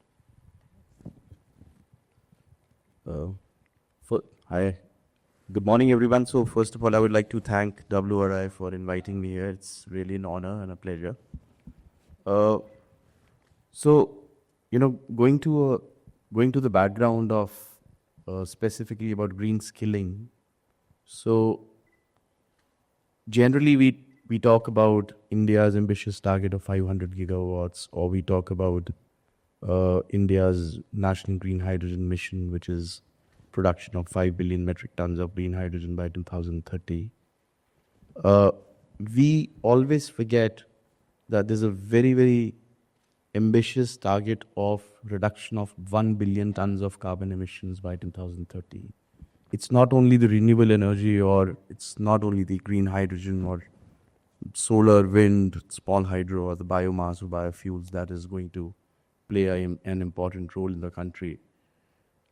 Hi, good morning, everyone. So first of all, I would like to thank WRI for inviting me here. It's really an honor and a pleasure. Going to the background of specifically about green skilling. So generally, we talk about India's ambitious target of 500 gigawatts, or we talk about India's national green hydrogen mission, which is production of 5 billion metric tons of green hydrogen by 2030. We always forget that there's a very, very ambitious target of reduction of 1 billion tons of carbon emissions by 2030. It's not only the renewable energy, or it's not only the green hydrogen or solar, wind, small hydro, or the biomass or biofuels that is going to play an important role in the country.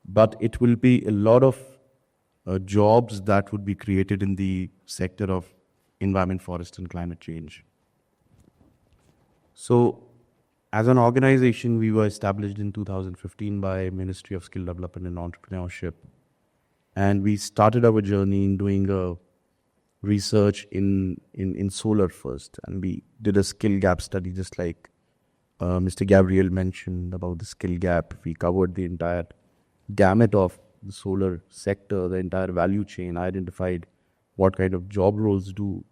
But it will be a lot of jobs that would be created in the sector of environment, forest, and climate change. So, as an organization, we were established in 2015 by Ministry of Skill Development and Entrepreneurship. And we started our journey in doing a research in solar first. And we did a skill gap study, just like Mr. Gabriel mentioned about the skill gap. We covered the entire gamut of the solar sector, the entire value chain, identified what kind of job roles do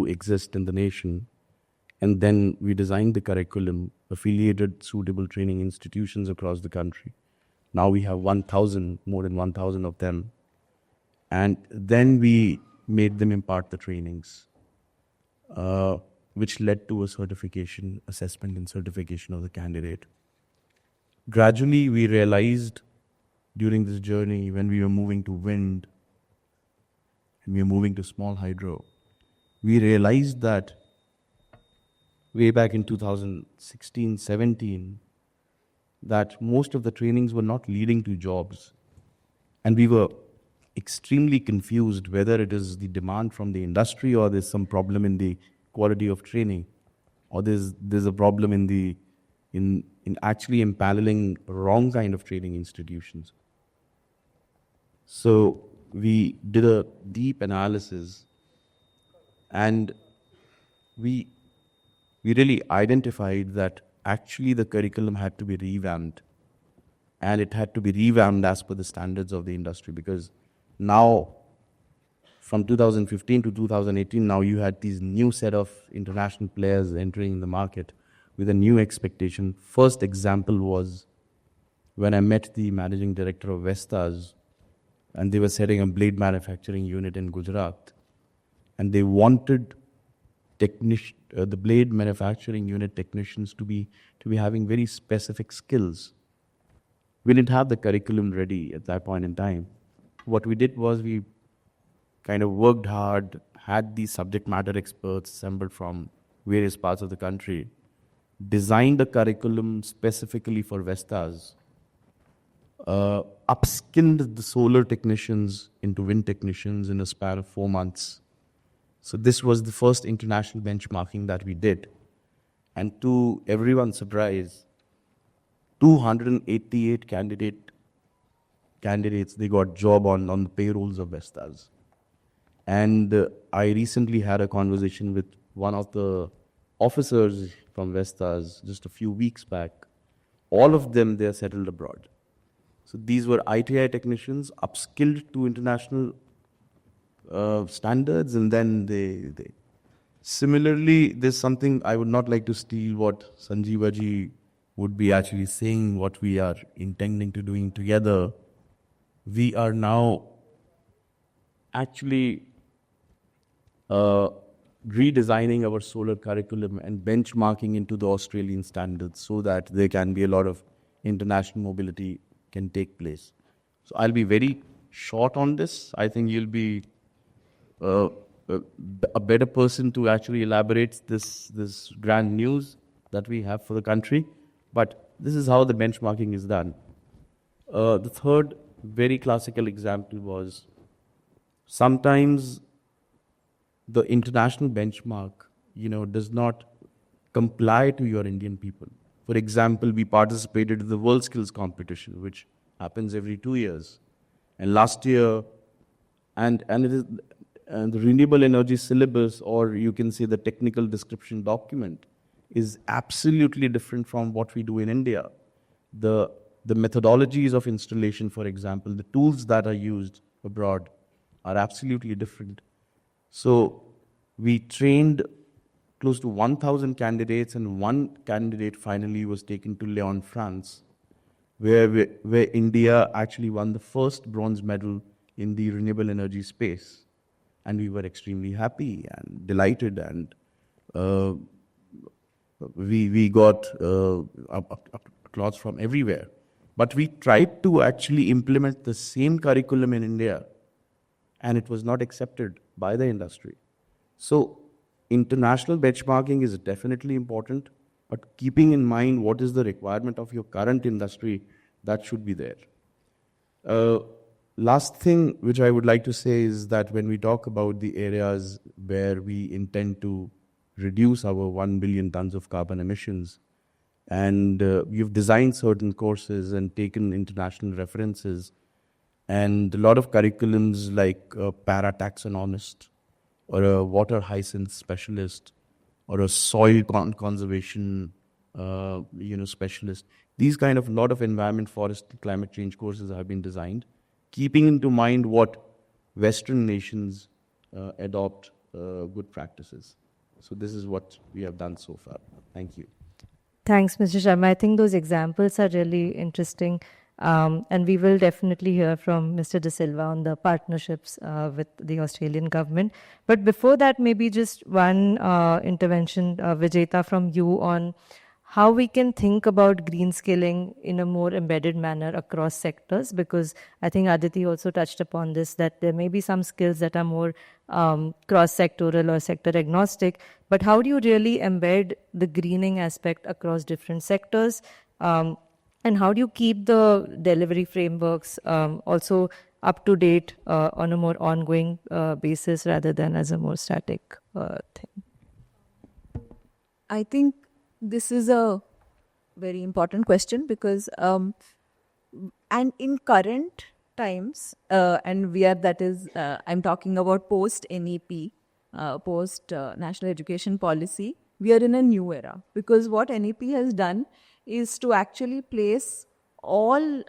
exist in the nation. And then we designed the curriculum, affiliated suitable training institutions across the country. Now we have more than 1,000 of them. And then we made them impart the trainings, which led to a certification, assessment and certification of the candidate. Gradually, we realized during this journey, when we were moving to wind and we were moving to small hydro, we realized that way back in 2016-17, that most of the trainings were not leading to jobs. And we were extremely confused whether it is the demand from the industry, or there's some problem in the quality of training, or there's a problem in actually empaneling wrong kind of training institutions. So we did a deep analysis, and we really identified that actually the curriculum had to be revamped, and it had to be revamped as per the standards of the industry, because now from 2015 to 2018, now you had these new set of international players entering the market with a new expectation. First example was when I met the managing director of Vestas, and they were setting a blade manufacturing unit in Gujarat, and they wanted the blade manufacturing unit technicians to be having very specific skills. We didn't have the curriculum ready at that point in time. What we did was we kind of worked hard, had these subject matter experts assembled from various parts of the country, designed a curriculum specifically for Vestas, upskilled the solar technicians into wind technicians in a span of 4 months. So this was the first international benchmarking that we did. And to everyone's surprise, 288 candidates, they got job on the payrolls of Vestas. And I recently had a conversation with one of the officers from Vestas just a few weeks back. All of them, they are settled abroad. So these were ITI technicians, upskilled to international standards, and then they. Similarly, there's something I would not like to steal what Sanjeeva ji would be actually saying, what we are intending to doing together. We are now actually redesigning our solar curriculum and benchmarking into the Australian standards so that there can be a lot of international mobility can take place. So I'll be very short on this. I think you'll be a better person to actually elaborate this grand news that we have for the country. But this is how the benchmarking is done. The third very classical example was sometimes the international benchmark, does not comply to your Indian people. For example, we participated in the World Skills Competition, which happens every 2 years. And last year, and it is the renewable energy syllabus, or you can say the technical description document, is absolutely different from what we do in India. The methodologies of installation, for example, the tools that are used abroad are absolutely different. So we trained close to 1,000 candidates, and one candidate finally was taken to Lyon, France, where India actually won the first bronze medal in the renewable energy space. And we were extremely happy and delighted, and we got applause from everywhere. But we tried to actually implement the same curriculum in India, and it was not accepted by the industry. So international benchmarking is definitely important, but keeping in mind what is the requirement of your current industry, that should be there. Last thing which I would like to say is that when we talk about the areas where we intend to reduce our 1 billion tons of carbon emissions, and we've designed certain courses and taken international references, and a lot of curriculums like a para-taxonomist, or a water hyacinth specialist, or a soil conservation specialist. These kind of lot of environment, forest, climate change courses have been designed, keeping into mind what Western nations adopt good practices. So this is what we have done so far. Thank you. Thanks, Mr. Sharma. I think those examples are really interesting. And we will definitely hear from Mr. De Silva on the partnerships with the Australian government. But before that, maybe just one intervention, Vijeta, from you on how we can think about green skilling in a more embedded manner across sectors, because I think Aditi also touched upon this, that there may be some skills that are more cross-sectoral or sector agnostic, but how do you really embed the greening aspect across different sectors? And how do you keep the delivery frameworks also up to date on a more ongoing basis rather than as a more static thing? I think this is a very important question because, and in current times, and I'm talking about post NEP, post National Education Policy, we are in a new era, because what NEP has done is to actually place all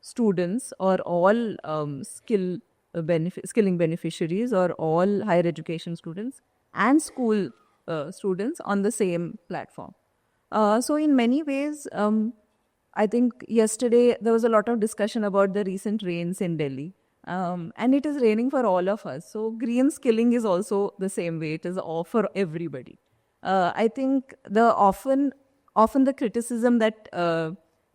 students or all skilling beneficiaries or all higher education students and school students on the same platform. So in many ways, I think yesterday there was a lot of discussion about the recent rains in Delhi. And it is raining for all of us. So green skilling is also the same way. It is all for everybody. I think often the criticism that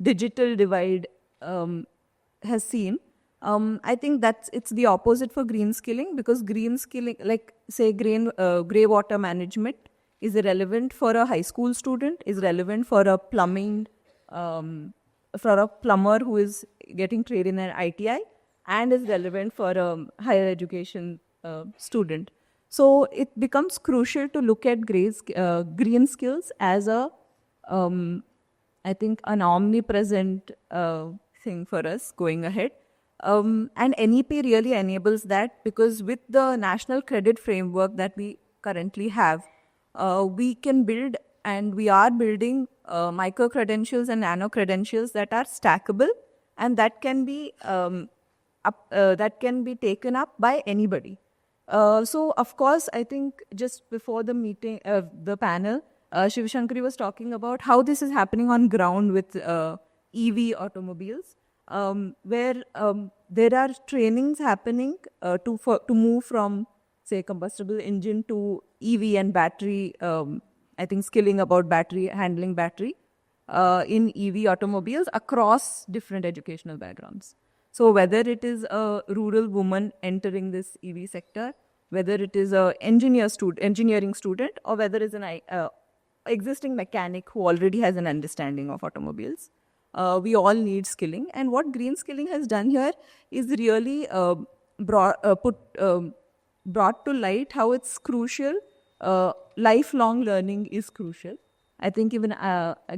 digital divide has seen, I think it's the opposite for green skilling, because green skilling, like say gray water management, is relevant for a high school student, is relevant for a plumber who is getting trained in an ITI, and is relevant for a higher education student. So it becomes crucial to look at green skills as I think, an omnipresent thing for us going ahead. And NEP really enables that, because with the national credit framework that we currently have, we can build, and we are building micro credentials and nano credentials that are stackable, and that can be taken up by anybody. So of course, I think just before the meeting, the panel, Shiv Shankari was talking about how this is happening on ground with EV automobiles, where there are trainings happening to move from, say, combustible engine to EV and battery. I think skilling about handling battery in EV automobiles across different educational backgrounds. So whether it is a rural woman entering this EV sector, whether it is an engineering student, or whether it's an existing mechanic who already has an understanding of automobiles, we all need skilling. And what green skilling has done here is really brought to light how it's crucial. Lifelong learning is crucial. I think even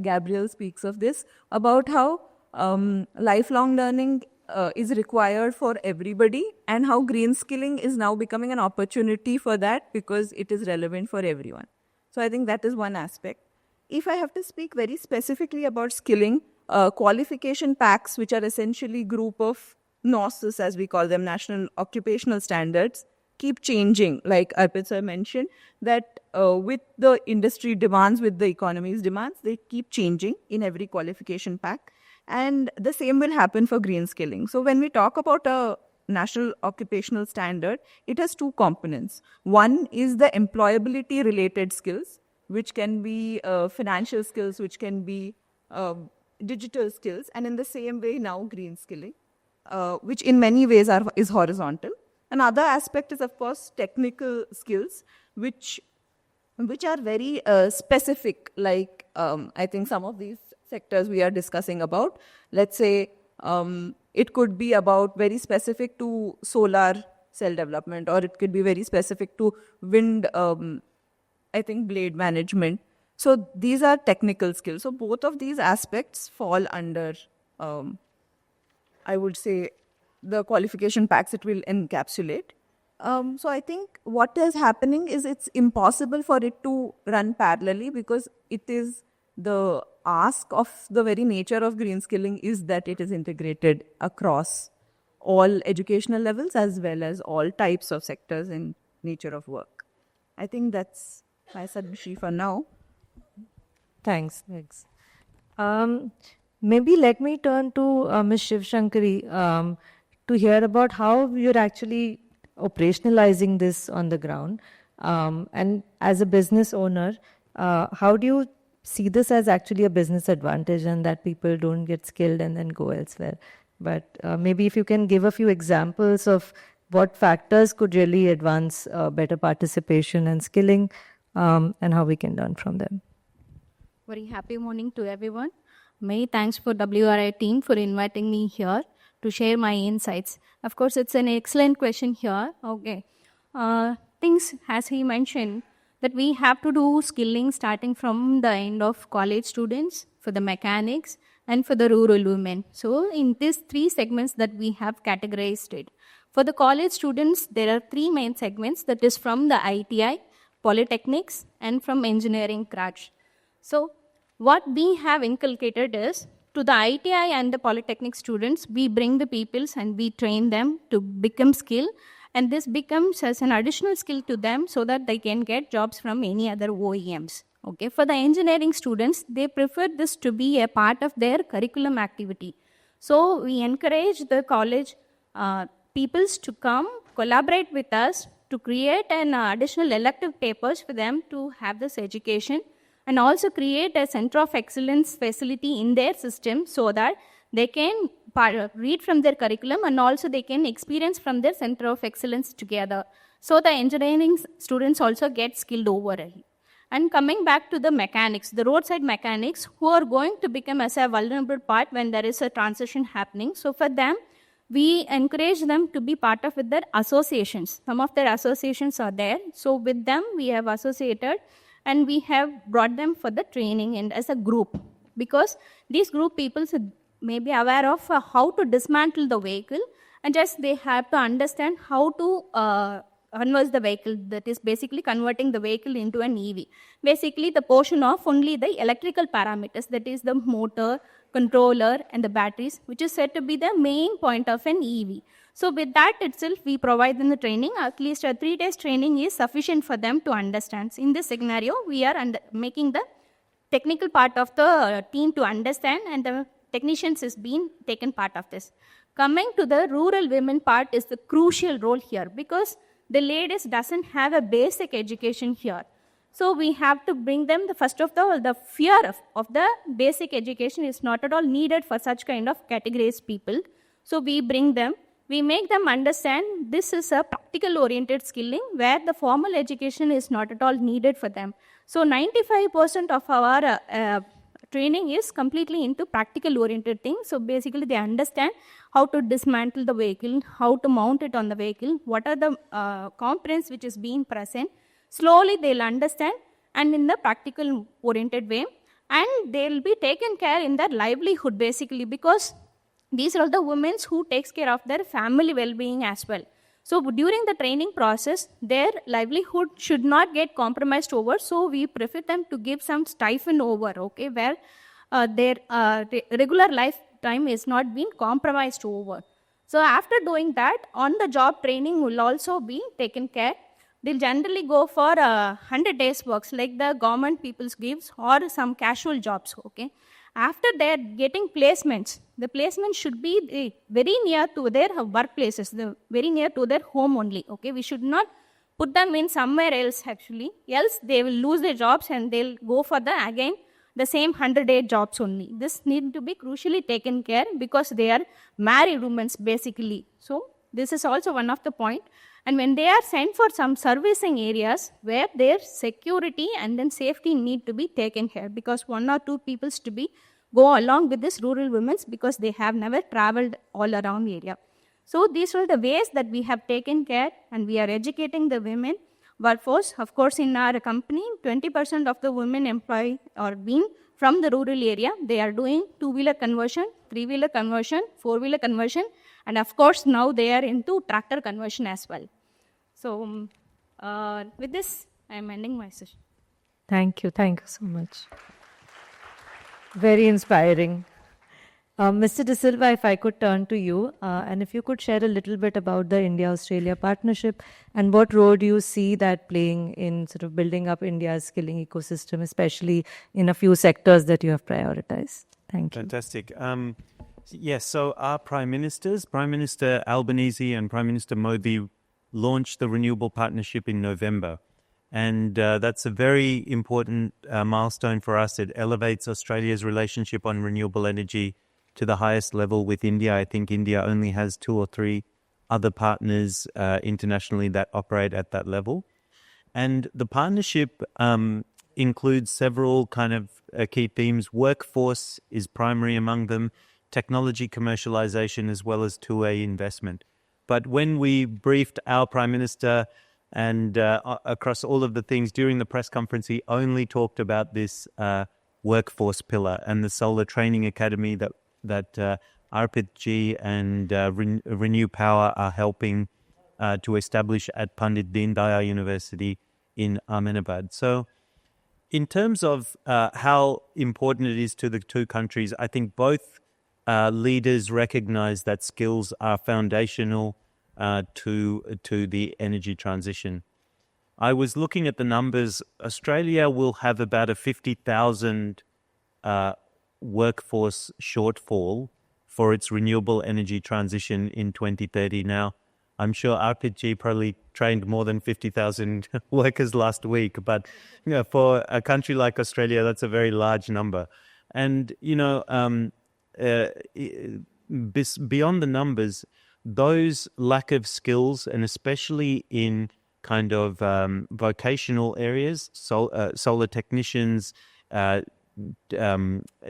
Gabrielle speaks of this, about how lifelong learning is required for everybody, and how green skilling is now becoming an opportunity for that, because it is relevant for everyone. So I think that is one aspect. If I have to speak very specifically about skilling, qualification packs, which are essentially group of NOSS, as we call them, National Occupational Standards, keep changing. Like Arpit sir mentioned, that with the industry demands, with the economy's demands, they keep changing in every qualification pack. And the same will happen for green skilling. So when we talk about a National Occupational Standard, it has two components. One is the employability related skills, which can be financial skills, which can be digital skills, and in the same way now green skilling, which in many ways is horizontal. Another aspect is, of course, technical skills, which are very specific, like I think some of these sectors we are discussing about. Let's say it could be about very specific to solar cell development, or it could be very specific to wind, I think, blade management. So these are technical skills. So both of these aspects fall under, I would say, the qualification packs it will encapsulate. So I think what is happening is it's impossible for it to run parallelly, because it is the ask of the very nature of green skilling is that it is integrated across all educational levels as well as all types of sectors in nature of work. I think that's my submission for now. Thanks. Maybe let me turn to Ms. Shiv Shankari to hear about how you're actually operationalizing this on the ground. And as a business owner, how do you see this as actually a business advantage, and that people don't get skilled and then go elsewhere? But maybe if you can give a few examples of what factors could really advance better participation and skilling, and how we can learn from them. Very happy morning to everyone. Many thanks for WRI team for inviting me here to share my insights. Of course, it's an excellent question here. Okay. Things, as he mentioned, that we have to do skilling starting from the end of college students, for the mechanics, and for the rural women. So in these three segments that we have categorized it. For the college students, there are three main segments, that is from the ITI, polytechnics, and from engineering crutch. So what we have inculcated is, to the ITI and the polytechnic students, we bring the peoples and we train them to become skilled, and this becomes as an additional skill to them so that they can get jobs from any other OEMs. Okay, for the engineering students, they prefer this to be a part of their curriculum activity. So we encourage the college peoples to come collaborate with us to create an additional elective papers for them to have this education, and also create a center of excellence facility in their system so that they can read from their curriculum and also they can experience from their center of excellence together. So the engineering students also get skilled overall. And coming back to the mechanics, the roadside mechanics who are going to become as a vulnerable part when there is a transition happening. So for them, we encourage them to be part of with their associations. Some of their associations are there. So with them, we have associated and we have brought them for the training and as a group. Because these group people may be aware of how to dismantle the vehicle, and just they have to understand how to converts the vehicle, that is basically converting the vehicle into an EV. Basically, the portion of only the electrical parameters, that is the motor, controller, and the batteries, which is said to be the main point of an EV. So with that itself, we provide them the training. At least a 3 days training is sufficient for them to understand. In this scenario, we are making the technical part of the team to understand, and the technicians is being taken part of this. Coming to the rural women part is the crucial role here, because the ladies doesn't have a basic education here. So we have to bring them, first of all, the fear of the basic education is not at all needed for such kind of categorized people. So we bring them, we make them understand this is a practical oriented skilling where the formal education is not at all needed for them. So 95% of our training is completely into practical oriented things. So basically they understand how to dismantle the vehicle, how to mount it on the vehicle, what are the components which is being present. Slowly they'll understand and in the practical oriented way, and they'll be taken care in their livelihood basically, because these are the women who takes care of their family well-being as well. So during the training process, their livelihood should not get compromised over. So we prefer them to give some stipend over, okay, where their regular lifetime is not being compromised over. So after doing that, on-the-job training will also be taken care. They'll generally go for 100 days works like the government people's gives or some casual jobs, okay. After they're getting placements, the placement should be very near to their workplaces, very near to their home only, okay. We should not put them in somewhere else actually, else they will lose their jobs and they'll go for the same 100-day jobs only. This need to be crucially taken care because they are married women basically. So this is also one of the point. And when they are sent for some servicing areas where their security and then safety need to be taken care, because 1 or 2 people to be go along with this rural women because they have never traveled all around the area. So these are the ways that we have taken care, and we are educating the women workforce. Of course, in our company, 20% of the women employed or being from the rural area. They are doing 2-wheeler conversion, 3-wheeler conversion, 4-wheeler conversion, and of course, now they are into tractor conversion as well. So with this, I am ending my session. Thank you so much. Very inspiring. Mr. De Silva, if I could turn to you, and if you could share a little bit about the India-Australia partnership and what role do you see that playing in sort of building up India's skilling ecosystem, especially in a few sectors that you have prioritized. Thank you. Fantastic. Yes, so our Prime Ministers, Prime Minister Albanese and Prime Minister Modi, launched the Renewable Partnership in November. And that's a very important milestone for us. It elevates Australia's relationship on renewable energy to the highest level with India. I think India only has 2 or 3 other partners internationally that operate at that level. And the partnership includes several kind of key themes. Workforce is primary among them, technology commercialization, as well as 2A investment. But when we briefed our Prime Minister and across all of the things during the press conference, he only talked about this workforce pillar and the Solar Training Academy that Arpit-ji and Renew Power are helping to establish at Pandit Deen Dayal University in Ahmedabad. So in terms of how important it is to the 2 countries, I think both leaders recognize that skills are foundational to the energy transition. I was looking at the numbers. Australia will have about a 50,000 workforce shortfall for its renewable energy transition in 2030. Now, I'm sure RPG probably trained more than 50,000 workers last week, but for a country like Australia, that's a very large number. And, beyond the numbers, those lack of skills, and especially in kind of vocational areas, solar technicians,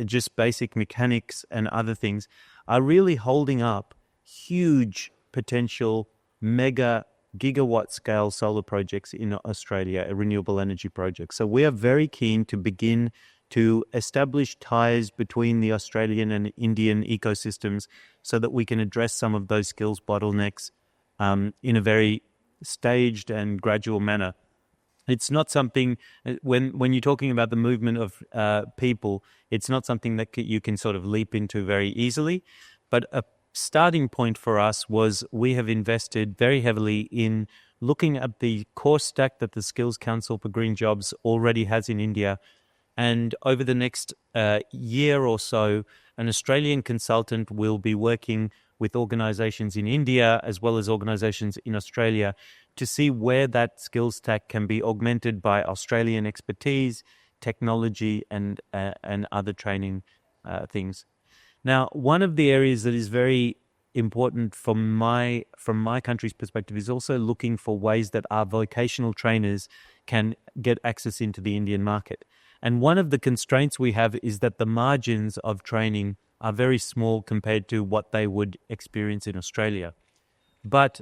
just basic mechanics and other things, are really holding up huge potential mega gigawatt scale solar projects in Australia, renewable energy projects. So we are very keen to begin to establish ties between the Australian and Indian ecosystems so that we can address some of those skills bottlenecks in a very staged and gradual manner. It's not something, when you're talking about the movement of people, it's not something that you can sort of leap into very easily. But a starting point for us was we have invested very heavily in looking at the core stack that the Skills Council for Green Jobs already has in India. And over the next year or so, an Australian consultant will be working with organizations in India as well as organizations in Australia to see where that skills stack can be augmented by Australian expertise, technology, and other training things. Now, one of the areas that is very important from my country's perspective is also looking for ways that our vocational trainers can get access into the Indian market. And one of the constraints we have is that the margins of training are very small compared to what they would experience in Australia. But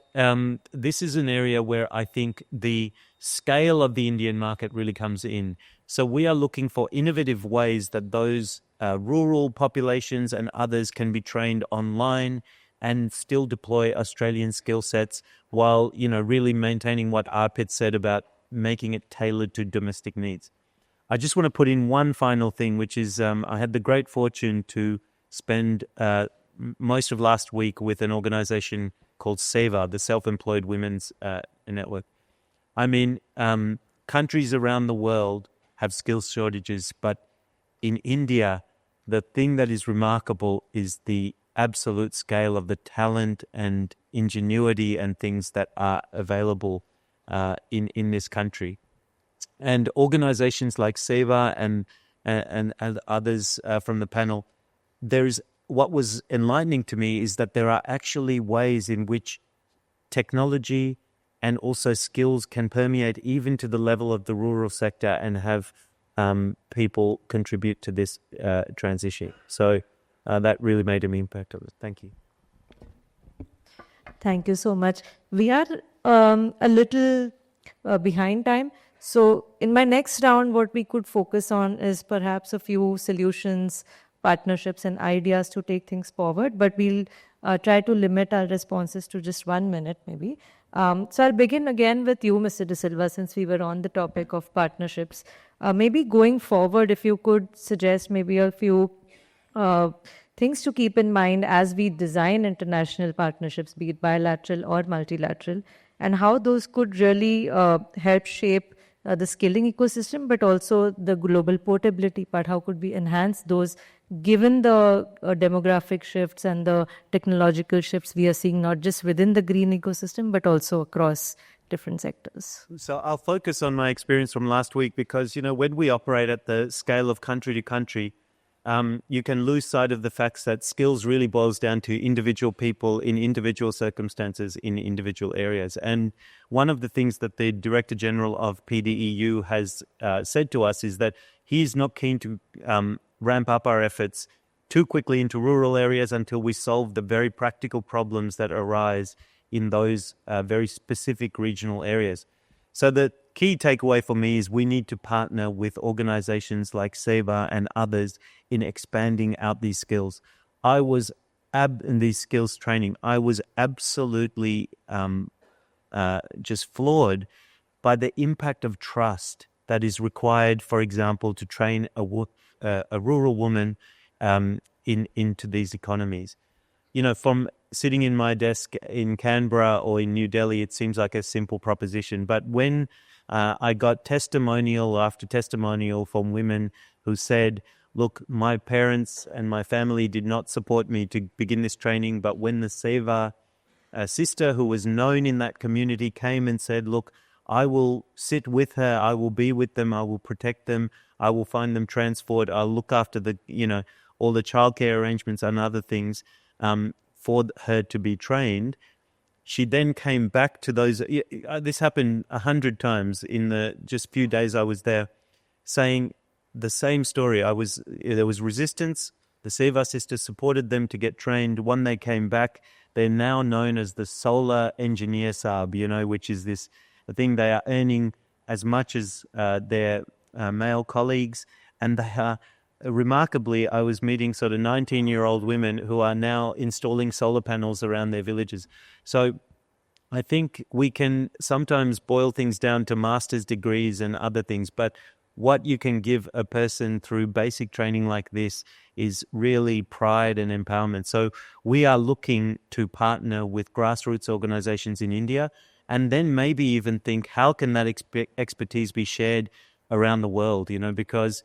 this is an area where I think the scale of the Indian market really comes in. So we are looking for innovative ways that those rural populations and others can be trained online and still deploy Australian skill sets while, really maintaining what Arpit said about making it tailored to domestic needs. I just want to put in one final thing, which is I had the great fortune to spend most of last week with an organization called SEVA, the Self-Employed Women's Network. I mean, countries around the world have skills shortages, but in India, the thing that is remarkable is the absolute scale of the talent and ingenuity and things that are available in this country. And organizations like SEVA and others from the panel, what was enlightening to me is that there are actually ways in which technology and also skills can permeate even to the level of the rural sector and have people contribute to this transition. So that really made an impact on it. Thank you. Thank you so much. We are a little behind time. So in my next round, what we could focus on is perhaps a few solutions, partnerships, and ideas to take things forward. But we'll try to limit our responses to just 1 minute, maybe. So I'll begin again with you, Mr. De Silva, since we were on the topic of partnerships. Maybe going forward, if you could suggest maybe a few things to keep in mind as we design international partnerships, be it bilateral or multilateral, and how those could really help shape the skilling ecosystem, but also the global portability part. How could we enhance those given the demographic shifts and the technological shifts we are seeing, not just within the green ecosystem, but also across different sectors? So I'll focus on my experience from last week because, when we operate at the scale of country to country, you can lose sight of the facts that skills really boils down to individual people in individual circumstances in individual areas. And one of the things that the Director General of PDEU has said to us is that he is not keen to ramp up our efforts too quickly into rural areas until we solve the very practical problems that arise in those very specific regional areas. So the key takeaway for me is we need to partner with organizations like SEVA and others in expanding out these skills. In these skills training, I was absolutely just floored by the impact of trust that is required, for example, to train a rural woman into these economies. From sitting in my desk in Canberra or in New Delhi, it seems like a simple proposition. But when I got testimonial after testimonial from women who said, look, my parents and my family did not support me to begin this training, but when the Seva sister who was known in that community came and said, look, I will sit with her, I will be with them, I will protect them, I will find them transport, I'll look after the, all the childcare arrangements and other things for her to be trained. She then came back to those, this happened 100 times in the just few days I was there, saying the same story. There was resistance, the Seva sisters supported them to get trained. When they came back, they're now known as the solar engineer Saab, which is this thing they are earning as much as their male colleagues. And they are, remarkably, I was meeting sort of 19-year-old women who are now installing solar panels around their villages. So I think we can sometimes boil things down to master's degrees and other things, but what you can give a person through basic training like this is really pride and empowerment. So we are looking to partner with grassroots organizations in India and then maybe even think, how can that expertise be shared around the world? Because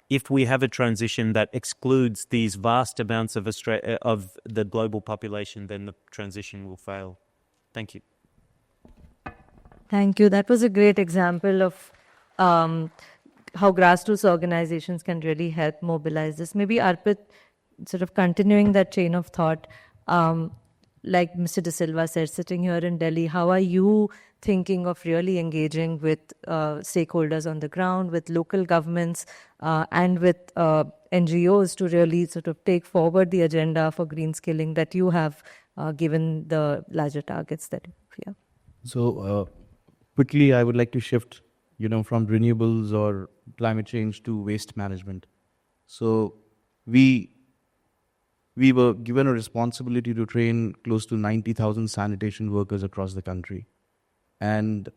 if we have a transition that excludes these vast amounts of the global population, then the transition will fail. Thank you. Thank you. That was a great example of how grassroots organizations can really help mobilize this. Maybe Arpit, sort of continuing that chain of thought, like Mr. De Silva said, sitting here in Delhi, how are you thinking of really engaging with stakeholders on the ground, with local governments, and with NGOs to really sort of take forward the agenda for green skilling that you have given the larger targets that you have? So quickly, I would like to shift, from renewables or climate change to waste management. So we were given a responsibility to train close to 90,000 sanitation workers across the country. And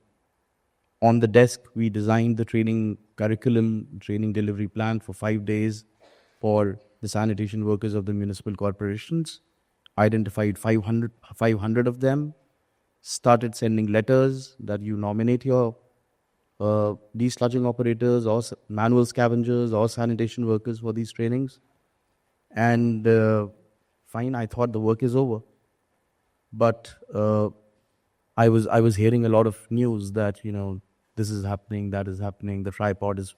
on the desk, we designed the training curriculum, training delivery plan for 5 days for the sanitation workers of the municipal corporations, identified 500 of them, started sending letters that you nominate your desludging operators or manual scavengers or sanitation workers for these trainings. And fine, I thought the work is over. But I was hearing a lot of news that, this is happening, that is happening, the tripod is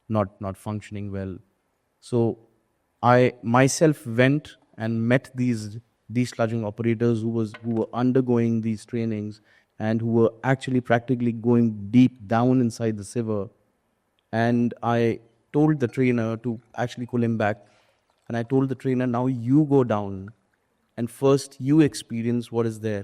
not functioning well. So I myself went and met these desludging operators who were undergoing these trainings and who were actually practically going deep down inside the sewer. And I told the trainer to actually pull him back. And I told the trainer, now you go down and first you experience what is there.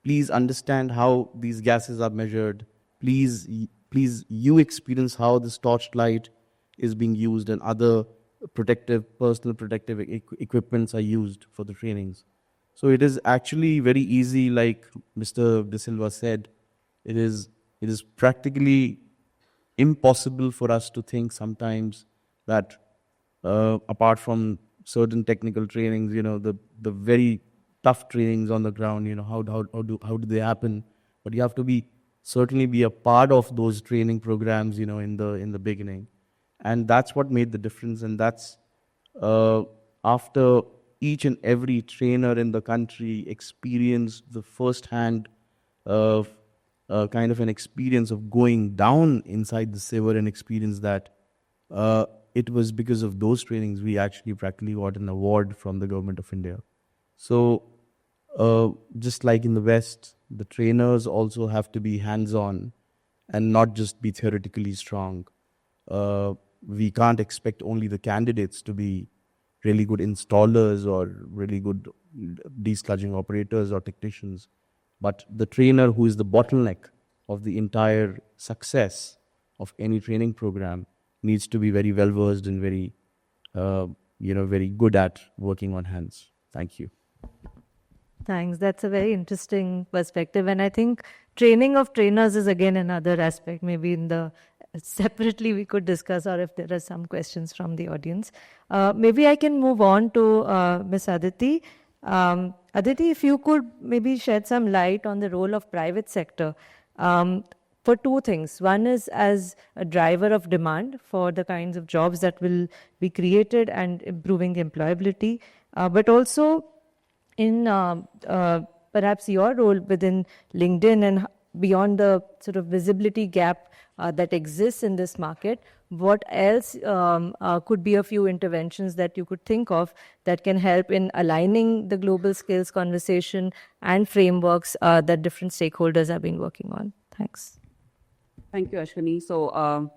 Please understand how these gases are measured. Please you experience how this torchlight is being used and other personal protective equipments are used for the trainings. So it is actually very easy, like Mr. De Silva said, it is practically impossible for us to think sometimes that apart from certain technical trainings, the very tough trainings on the ground, how do they happen? But you have to certainly be a part of those training programs, in the beginning. And that's what made the difference. And that's after each and every trainer in the country experienced the first-hand kind of an experience of going down inside the sewer and experience that. It was because of those trainings we actually practically got an award from the government of India. So just like in the West, the trainers also have to be hands-on and not just be theoretically strong. We can't expect only the candidates to be really good installers or really good desludging operators or technicians, but the trainer who is the bottleneck of the entire success of any training program needs to be very well versed and very, very good at working on hands. Thank you. Thanks. That's a very interesting perspective. And I think training of trainers is again another aspect. Maybe separately we could discuss, or if there are some questions from the audience. Maybe I can move on to Ms. Aditi. Aditi, if you could maybe shed some light on the role of private sector for two things. One is as a driver of demand for the kinds of jobs that will be created and improving the employability, but also in perhaps your role within LinkedIn and beyond the sort of visibility gap that exists in this market, what else could be a few interventions that you could think of that can help in aligning the global skills conversation and frameworks that different stakeholders have been working on? Thanks. Thank you, Ashwini. So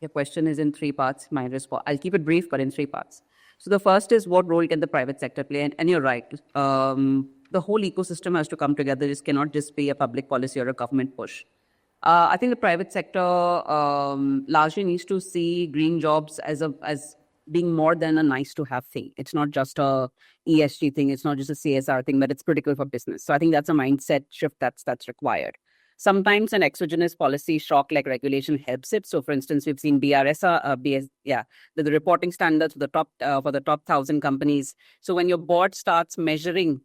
your question is in three parts. My response, I'll keep it brief, but in three parts. So the first is what role can the private sector play? And you're right. The whole ecosystem has to come together. This cannot just be a public policy or a government push. I think the private sector largely needs to see green jobs as being more than a nice to have thing. It's not just a ESG thing. It's not just a CSR thing, but it's critical for business. So I think that's a mindset shift that's required. Sometimes an exogenous policy shock like regulation helps it. So, for instance, we've seen the reporting standards for the top 1,000 companies. So, when your board starts measuring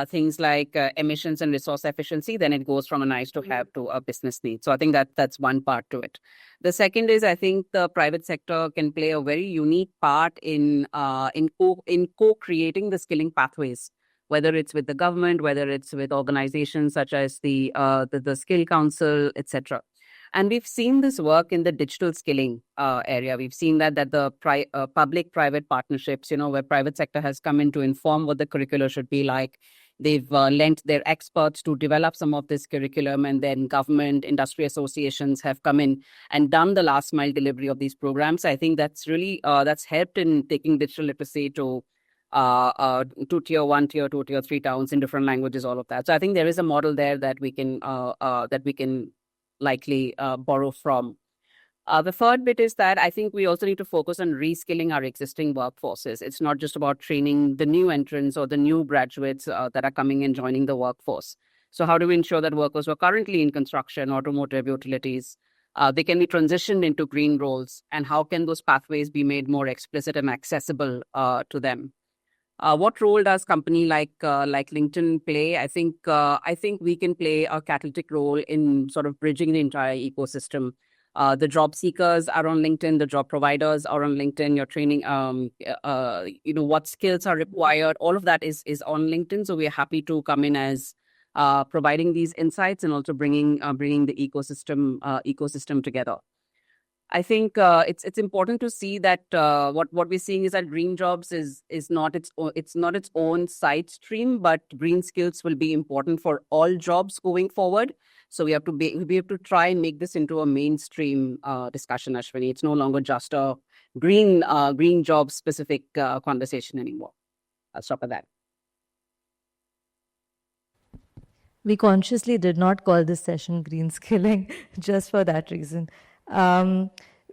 things like emissions and resource efficiency, then it goes from a nice to have to a business need. So, I think that's one part to it. The second is I think the private sector can play a very unique part in co-creating the skilling pathways, whether it's with the government, whether it's with organizations such as the Skill Council, etc. And we've seen this work in the digital skilling area. We've seen that the public-private partnerships, where private sector has come in to inform what the curricula should be like. They've lent their experts to develop some of this curriculum, and then government, industry associations have come in and done the last mile delivery of these programs. I think that's really that's helped in taking digital literacy to tier 1, tier 2, tier 3 towns in different languages, all of that. So I think there is a model there that we can likely borrow from. The third bit is that I think we also need to focus on reskilling our existing workforces. It's not just about training the new entrants or the new graduates that are coming and joining the workforce. So how do we ensure that workers who are currently in construction, automotive, utilities, they can be transitioned into green roles, and how can those pathways be made more explicit and accessible to them? What role does company like LinkedIn play? I think we can play a catalytic role in sort of bridging the entire ecosystem. The job seekers are on LinkedIn. The job providers are on LinkedIn. Your training, what skills are required. All of that is on LinkedIn. So we are happy to come in as providing these insights and also bringing the ecosystem together. I think it's important to see that what we're seeing is that green jobs is not its own side stream, but green skills will be important for all jobs going forward. So we have to try and make this into a mainstream discussion, Ashwini. It's no longer just a green job specific conversation anymore. I'll stop at that. We consciously did not call this session green skilling just for that reason.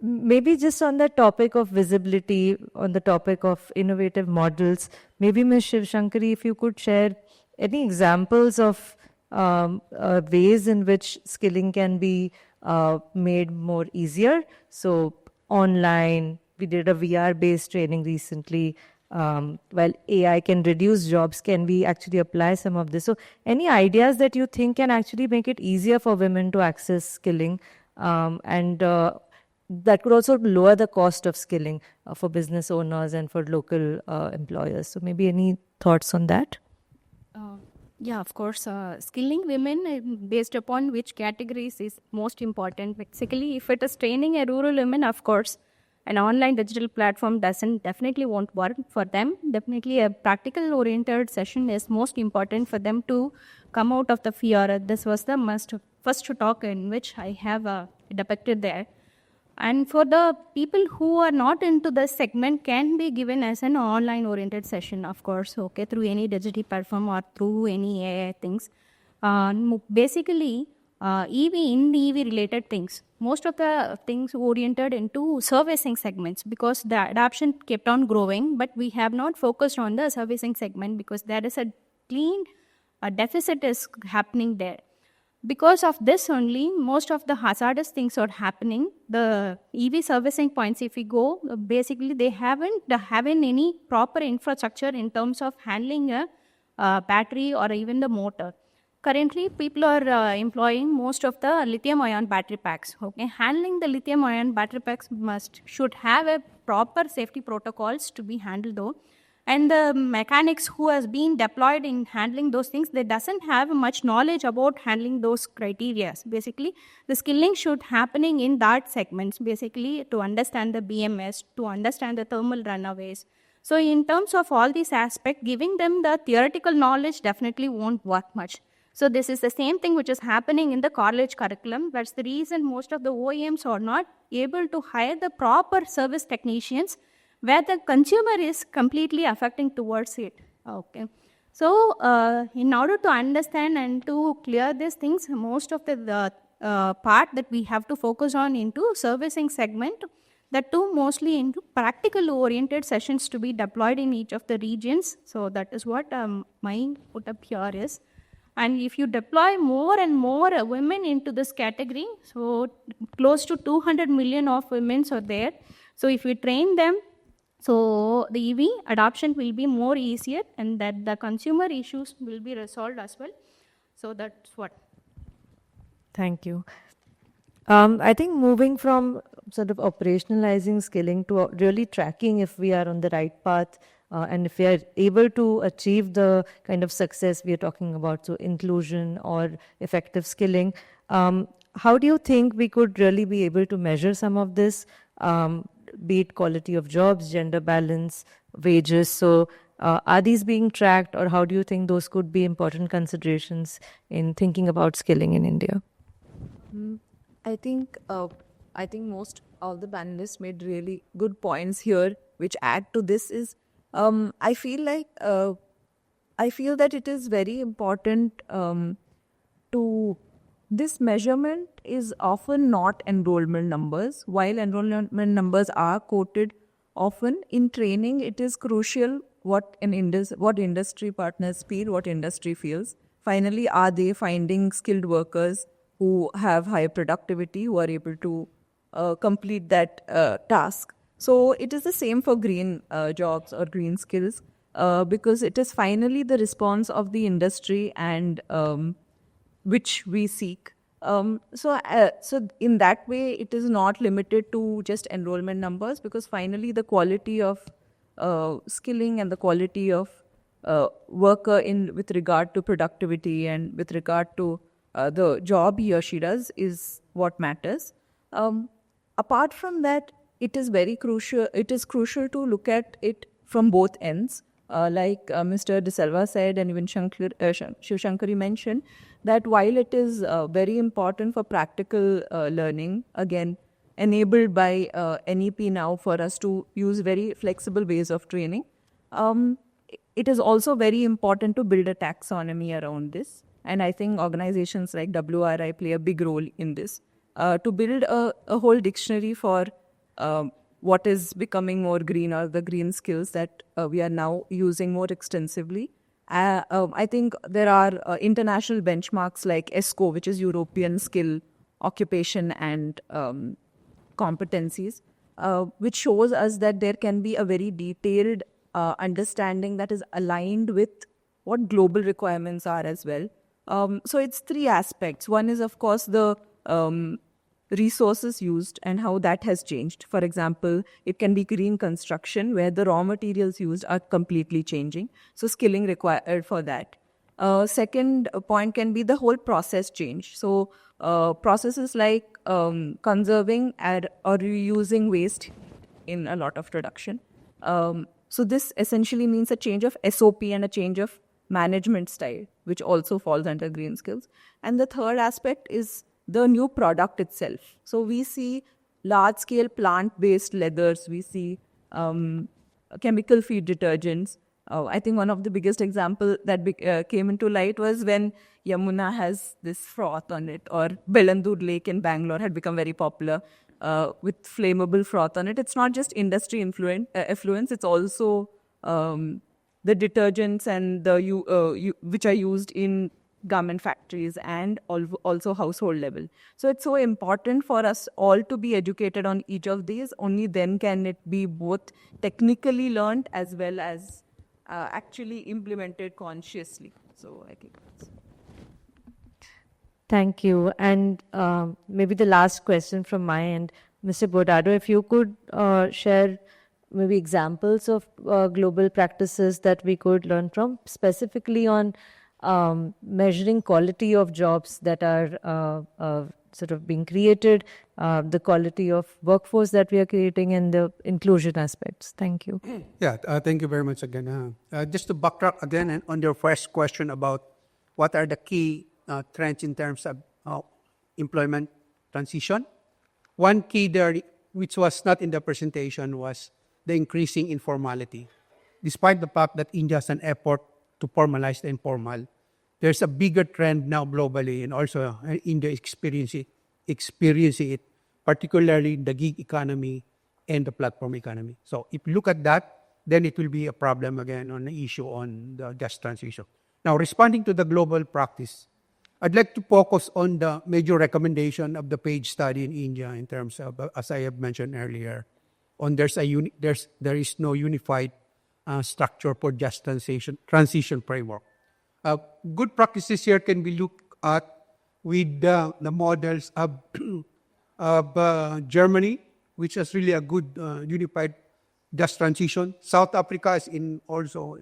Maybe just on the topic of visibility, on the topic of innovative models, maybe Ms. Shivshankari, if you could share any examples of ways in which skilling can be made more easier. So online, we did a VR-based training recently. While AI can reduce jobs, can we actually apply some of this? So any ideas that you think can actually make it easier for women to access skilling? And that could also lower the cost of skilling for business owners and for local employers. So maybe any thoughts on that? Yeah, of course. Skilling women based upon which categories is most important. Basically, if it is training a rural women, of course, an online digital platform definitely won't work for them. Definitely a practical oriented session is most important for them to come out of the fear. This was the first talk in which I have depicted there. And for the people who are not into this segment can be given as an online oriented session, of course, okay, through any digital platform or through any AI things. Basically, in the EV related things, most of the things oriented into servicing segments because the adoption kept on growing, but we have not focused on the servicing segment because there is a deficit is happening there. Because of this only, most of the hazardous things are happening. The EV servicing points, if we go, basically they haven't any proper infrastructure in terms of handling battery or even the motor. Currently, people are employing most of the lithium-ion battery packs. Okay, handling the lithium-ion battery packs should have a proper safety protocols to be handled though, and the mechanics who has been deployed in handling those things, they doesn't have much knowledge about handling those criteria. Basically, the skilling should happening in that segments. Basically, to understand the BMS, to understand the thermal runaways. So, in terms of all these aspects, giving them the theoretical knowledge definitely won't work much. So this is the same thing which is happening in the college curriculum. That's the reason most of the OEMs are not able to hire the proper service technicians where the consumer is completely affecting towards it. Okay. So in order to understand and to clear these things, most of the part that we have to focus on into servicing segment, that too mostly into practical oriented sessions to be deployed in each of the regions. So that is what my put up here is. And if you deploy more and more women into this category, so close to 200 million of women are there. So if we train them, so the EV adoption will be more easier and that the consumer issues will be resolved as well. So that's what. Thank you. I think moving from sort of operationalizing skilling to really tracking if we are on the right path and if we are able to achieve the kind of success we are talking about, so inclusion or effective skilling, how do you think we could really be able to measure some of this, be it quality of jobs, gender balance, wages? So are these being tracked, or how do you think those could be important considerations in thinking about skilling in India? I think most all the panelists made really good points here, which add to this is I feel that it is very important to this measurement is often not enrollment numbers. While enrollment numbers are quoted often in training, it is crucial what industry partners feel, what industry feels. Finally, are they finding skilled workers who have high productivity, who are able to complete that task? So it is the same for green jobs or green skills because it is finally the response of the industry and which we seek. So in that way, it is not limited to just enrollment numbers because finally the quality of skilling and the quality of worker with regard to productivity and with regard to the job he or she does is what matters. Apart from that, it is very crucial. It is crucial to look at it from both ends. Like Mr. De Silva said, and even Shivshankari mentioned, that while it is very important for practical learning, again, enabled by NEP now for us to use very flexible ways of training, it is also very important to build a taxonomy around this. And I think organizations like WRI play a big role in this, to build a whole dictionary for what is becoming more green or the green skills that we are now using more extensively. I think there are international benchmarks like ESCO, which is European Skill, Occupation and Competencies, which shows us that there can be a very detailed understanding that is aligned with what global requirements are as well. So it's three aspects. One is, of course, the resources used and how that has changed. For example, it can be green construction where the raw materials used are completely changing. So skilling required for that. Second point can be the whole process change. So processes like conserving or reusing waste in a lot of production. So this essentially means a change of SOP and a change of management style, which also falls under green skills. And the third aspect is the new product itself. So we see large-scale plant-based leathers, we see chemical feed detergents. I think one of the biggest example that came into light was when Yamuna has this froth on it, or Belandur Lake in Bangalore had become very popular with flammable froth on it. It's not just industry influence, it's also the detergents and the which are used in garment factories and also household level. So it's so important for us all to be educated on each of these. Only then can it be both technically learned as well as actually implemented consciously. So I think that's... Thank you. And maybe the last question from my end, Mr. Bordado, if you could share maybe examples of global practices that we could learn from, specifically on measuring quality of jobs that are sort of being created, the quality of workforce that we are creating, and the inclusion aspects. Thank you. Yeah, thank you very much again. Just to backtrack again on your first question about what are the key trends in terms of employment transition. One key there, which was not in the presentation, was the increasing informality. Despite the fact that India has an effort to formalize the informal, there's a bigger trend now globally, and also India experiencing it, particularly in the gig economy and the platform economy. So if you look at that, then it will be a problem again on the issue on the just transition. Now, responding to the global practice, I'd like to focus on the major recommendation of the PAGE study in India in terms of, as I have mentioned earlier, on there is no unified structure for just transition framework. Good practices here can be looked at with the models of Germany, which is really a good unified just transition. South Africa is also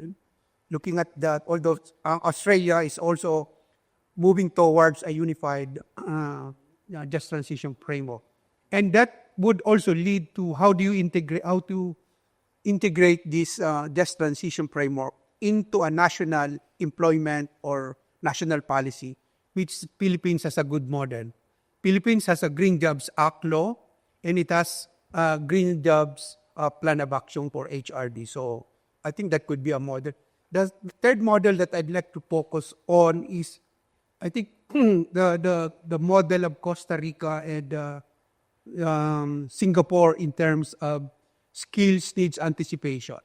looking at that, although Australia is also moving towards a unified just transition framework. And that would also lead to how to integrate this just transition framework into a national employment or national policy, which Philippines has a good model. Philippines has a Green Jobs Act law, and it has Green Jobs Plan of Action for HRD. So I think that could be a model. The third model that I'd like to focus on is, I think, the model of Costa Rica and Singapore in terms of skills needs anticipation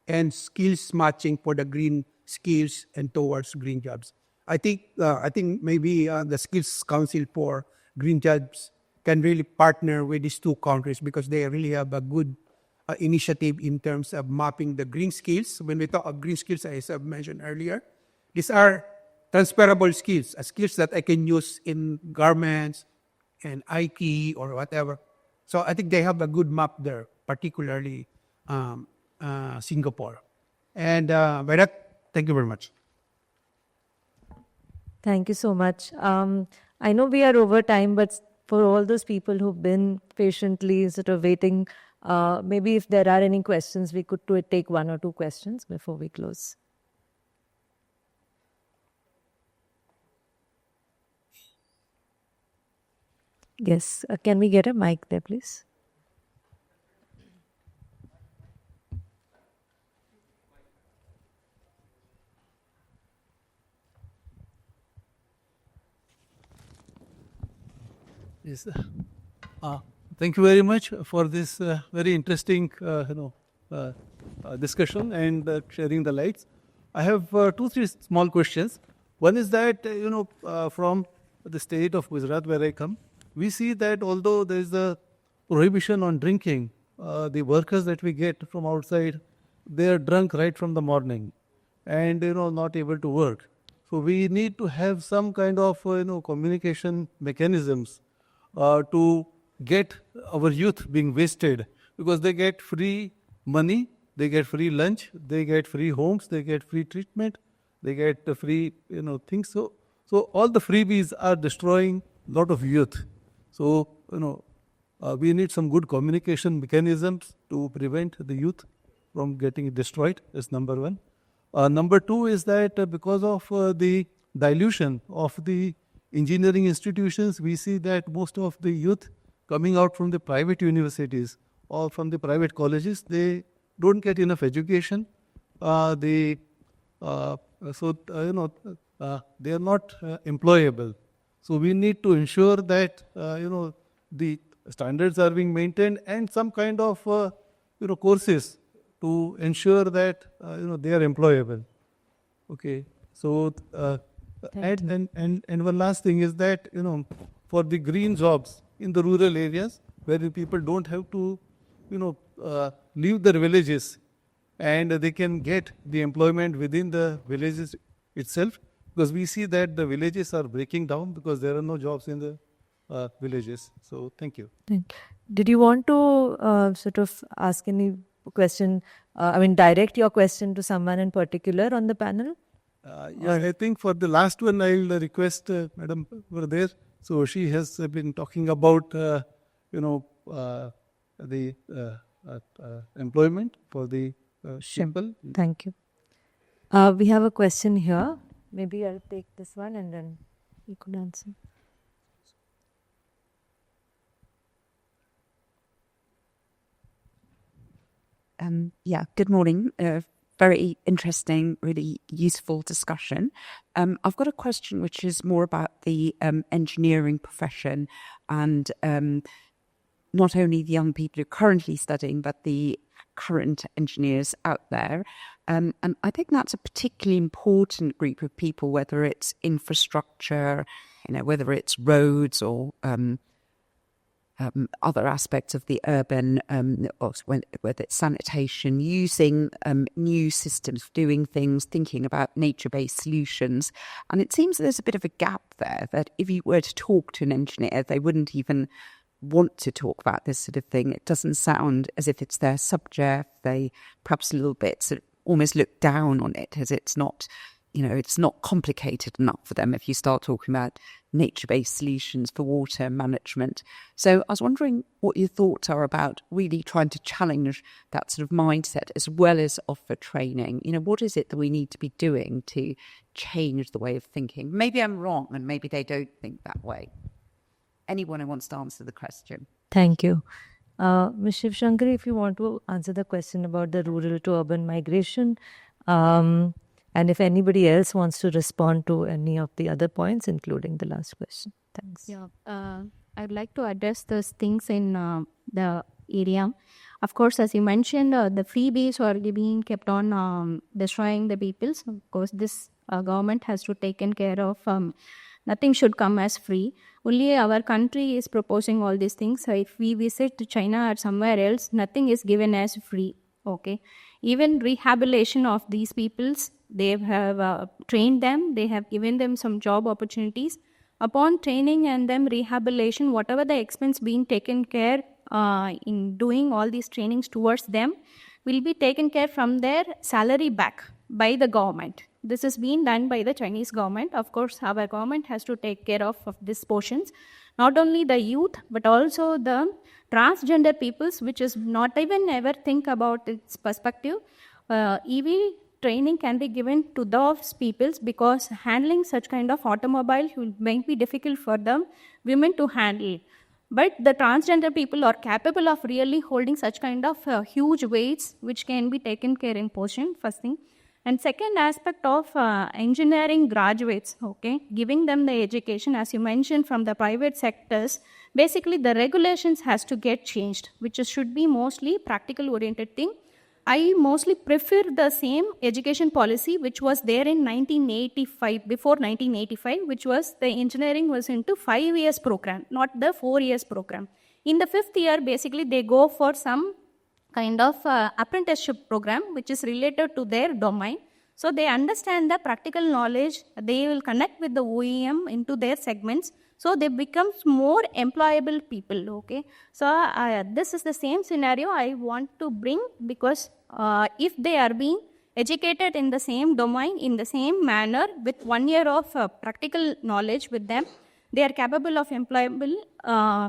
and skills matching for the green skills and towards green jobs. I think maybe the Skills Council for Green Jobs can really partner with these two countries because they really have a good initiative in terms of mapping the green skills. When we talk of green skills, as I mentioned earlier, these are transferable skills, skills that I can use in garments and IT or whatever. So I think they have a good map there, particularly Singapore. And by that, thank you very much. Thank you so much. I know we are over time, but for all those people who've been patiently sort of waiting, maybe if there are any questions, we could take one or two questions before we close. Yes, can we get a mic there, please? Yes. Thank you very much for this very interesting, discussion and sharing the lights. I have 2-3 small questions. One is that from the state of Gujarat where I come, we see that although there is a prohibition on drinking, the workers that we get from outside, they are drunk right from the morning, and not able to work. So we need to have some kind of communication mechanisms to get our youth being wasted, because they get free money, they get free lunch, they get free homes, they get free treatment, they get free things. So all the freebies are destroying a lot of youth. So we need some good communication mechanisms to prevent the youth from getting destroyed. That's number one. Number two is that because of the dilution of the engineering institutions, we see that most of the youth coming out from the private universities or from the private colleges, they don't get enough education. They are not employable. So we need to ensure that the standards are being maintained and some kind of courses to ensure that they are employable. Okay. So and one last thing is that for the green jobs in the rural areas where the people don't have to leave their villages and they can get the employment within the villages itself, because we see that the villages are breaking down because there are no jobs in the villages. So thank you. Did you want to sort of ask any question, direct your question to someone in particular on the panel? Yeah, I think for the last one, I'll request Madam over there. So she has been talking about, the employment for the people. Thank you. We have a question here. Maybe I'll take this one and then you could answer. Good morning. Very interesting, really useful discussion. I've got a question which is more about the engineering profession and not only the young people who are currently studying, but the current engineers out there. And I think that's a particularly important group of people, whether it's infrastructure, whether it's roads or other aspects of the urban, or whether it's sanitation, using new systems, doing things, thinking about nature-based solutions. And it seems there's a bit of a gap there, that if you were to talk to an engineer, they wouldn't even want to talk about this sort of thing. It doesn't sound as if it's their subject. They perhaps a little bit sort of almost look down on it, as it's not, it's not complicated enough for them if you start talking about nature-based solutions for water management. So I was wondering what your thoughts are about really trying to challenge that sort of mindset as well as offer training. What is it that we need to be doing to change the way of thinking? Maybe I'm wrong and maybe they don't think that way. Anyone who wants to answer the question. Thank you. Ms. Shiv Shankari, if you want to answer the question about the rural to urban migration, and if anybody else wants to respond to any of the other points, including the last question. Thanks. Yeah, I'd like to address those things in the area. Of course, as you mentioned, the freebies are being kept on destroying the people. So, of course, this government has to take care of. Nothing should come as free. Only our country is proposing all these things. So if we visit to China or somewhere else, nothing is given as free. Okay. Even rehabilitation of these peoples, they have trained them. They have given them some job opportunities. Upon training and them rehabilitation, whatever the expense being taken care in doing all these trainings towards them will be taken care from their salary back by the government. This is being done by the Chinese government. Of course, our government has to take care of these portions. Not only the youth, but also the transgender peoples, which is not even ever think about its perspective. EV training can be given to those peoples because handling such kind of automobile might be difficult for the women to handle. But the transgender people are capable of really holding such kind of huge weights, which can be taken care in portion, first thing. And second aspect of engineering graduates, okay, giving them the education, as you mentioned, from the private sectors, basically the regulations has to get changed, which should be mostly practical oriented thing. I mostly prefer the same education policy which was there in 1985, before 1985, which was the engineering was into 5 years program, not the 4 years program. In the 5th year, basically they go for some kind of apprenticeship program which is related to their domain. So they understand the practical knowledge, they will connect with the OEM into their segments, so they become more employable people, okay. So this is the same scenario I want to bring, because if they are being educated in the same domain, in the same manner, with 1 year of practical knowledge with them, they are capable of employable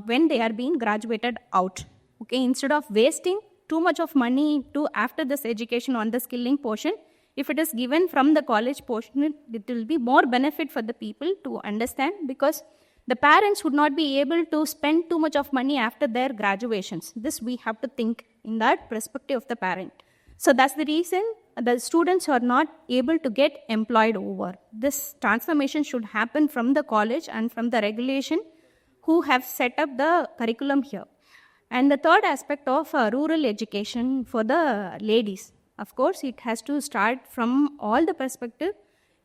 when they are being graduated out, okay. Instead of wasting too much of money to after this education on the skilling portion, if it is given from the college portion, it will be more benefit for the people to understand, because the parents would not be able to spend too much of money after their graduations. This we have to think in that perspective of the parent. So that's the reason the students are not able to get employed over. This transformation should happen from the college and from the regulation who have set up the curriculum here. And the third aspect of rural education for the ladies. Of course, it has to start from all the perspective.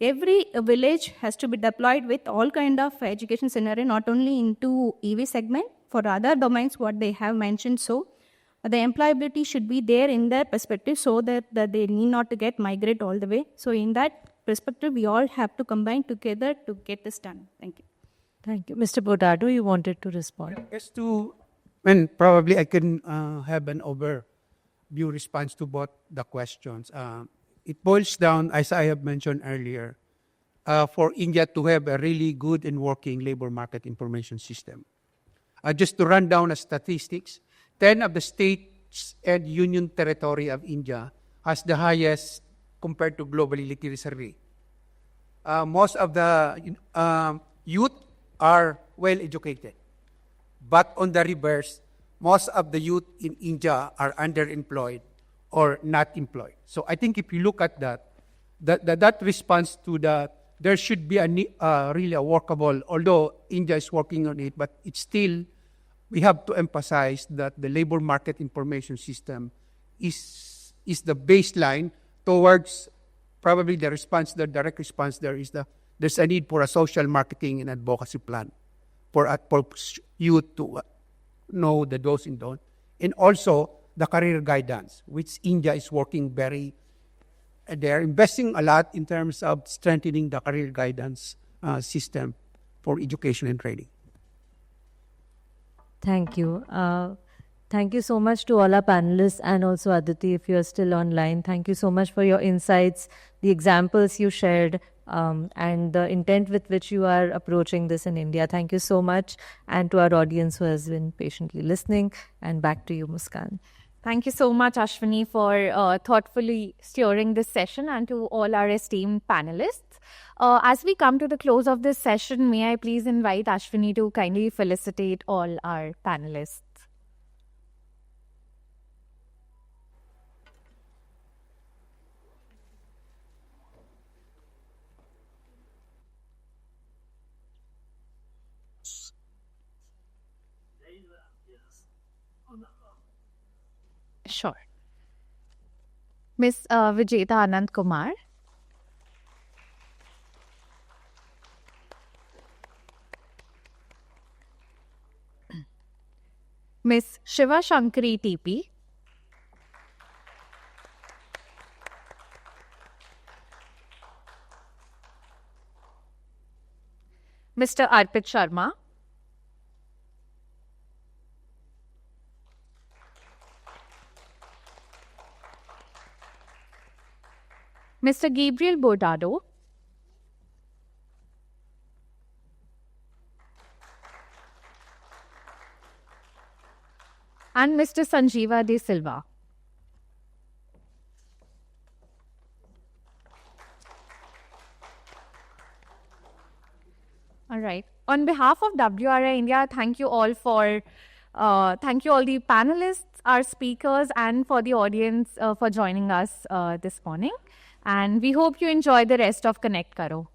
Every village has to be deployed with all kind of education scenario, not only into EV segment, for other domains what they have mentioned. So The employability should be there in their perspective so that they need not to get migrate all the way. So in that perspective, we all have to combine together to get this done. Thank you. Thank you. Mr. Bodado, you wanted to respond. Yes, probably I can have an overview response to both the questions. It boils down, as I have mentioned earlier, for India to have a really good and working labor market information system. Just to run down the statistics, 10 of the states and union territory of India has the highest compared to globally literacy rate. Most of the youth are well educated. But on the reverse, most of the youth in India are underemployed or not employed. So I think if you look at that response to that, there should be really a workable, although India is working on it, but it's still, we have to emphasize that the labor market information system is the baseline towards probably the response, the direct response there is there's a need for a social marketing and advocacy plan for youth to know the do's and don'ts. And also the career guidance, which India is working they're investing a lot in terms of strengthening the career guidance system for education and training. Thank you. Thank you so much to all our panelists and also Aditi, if you're still online. Thank you so much for your insights, the examples you shared, and the intent with which you are approaching this in India. Thank you so much. And to our audience who has been patiently listening. And back to you, Muskan. Thank you so much, Ashwini, for thoughtfully steering this session, and to all our esteemed panelists. As we come to the close of this session, may I please invite Ashwini to kindly felicitate all our panelists. Sure. Ms. Vijeta Anand Kumar. Ms. Shiva Shankari TP. Mr. Arpit Sharma. Mr. Gabriel Bordado. And Mr. Sanjeeva De Silva. All right. On behalf of WRI India, thank you all the panelists, our speakers, and for the audience for joining us this morning. And we hope you enjoy the rest of Connect Karo.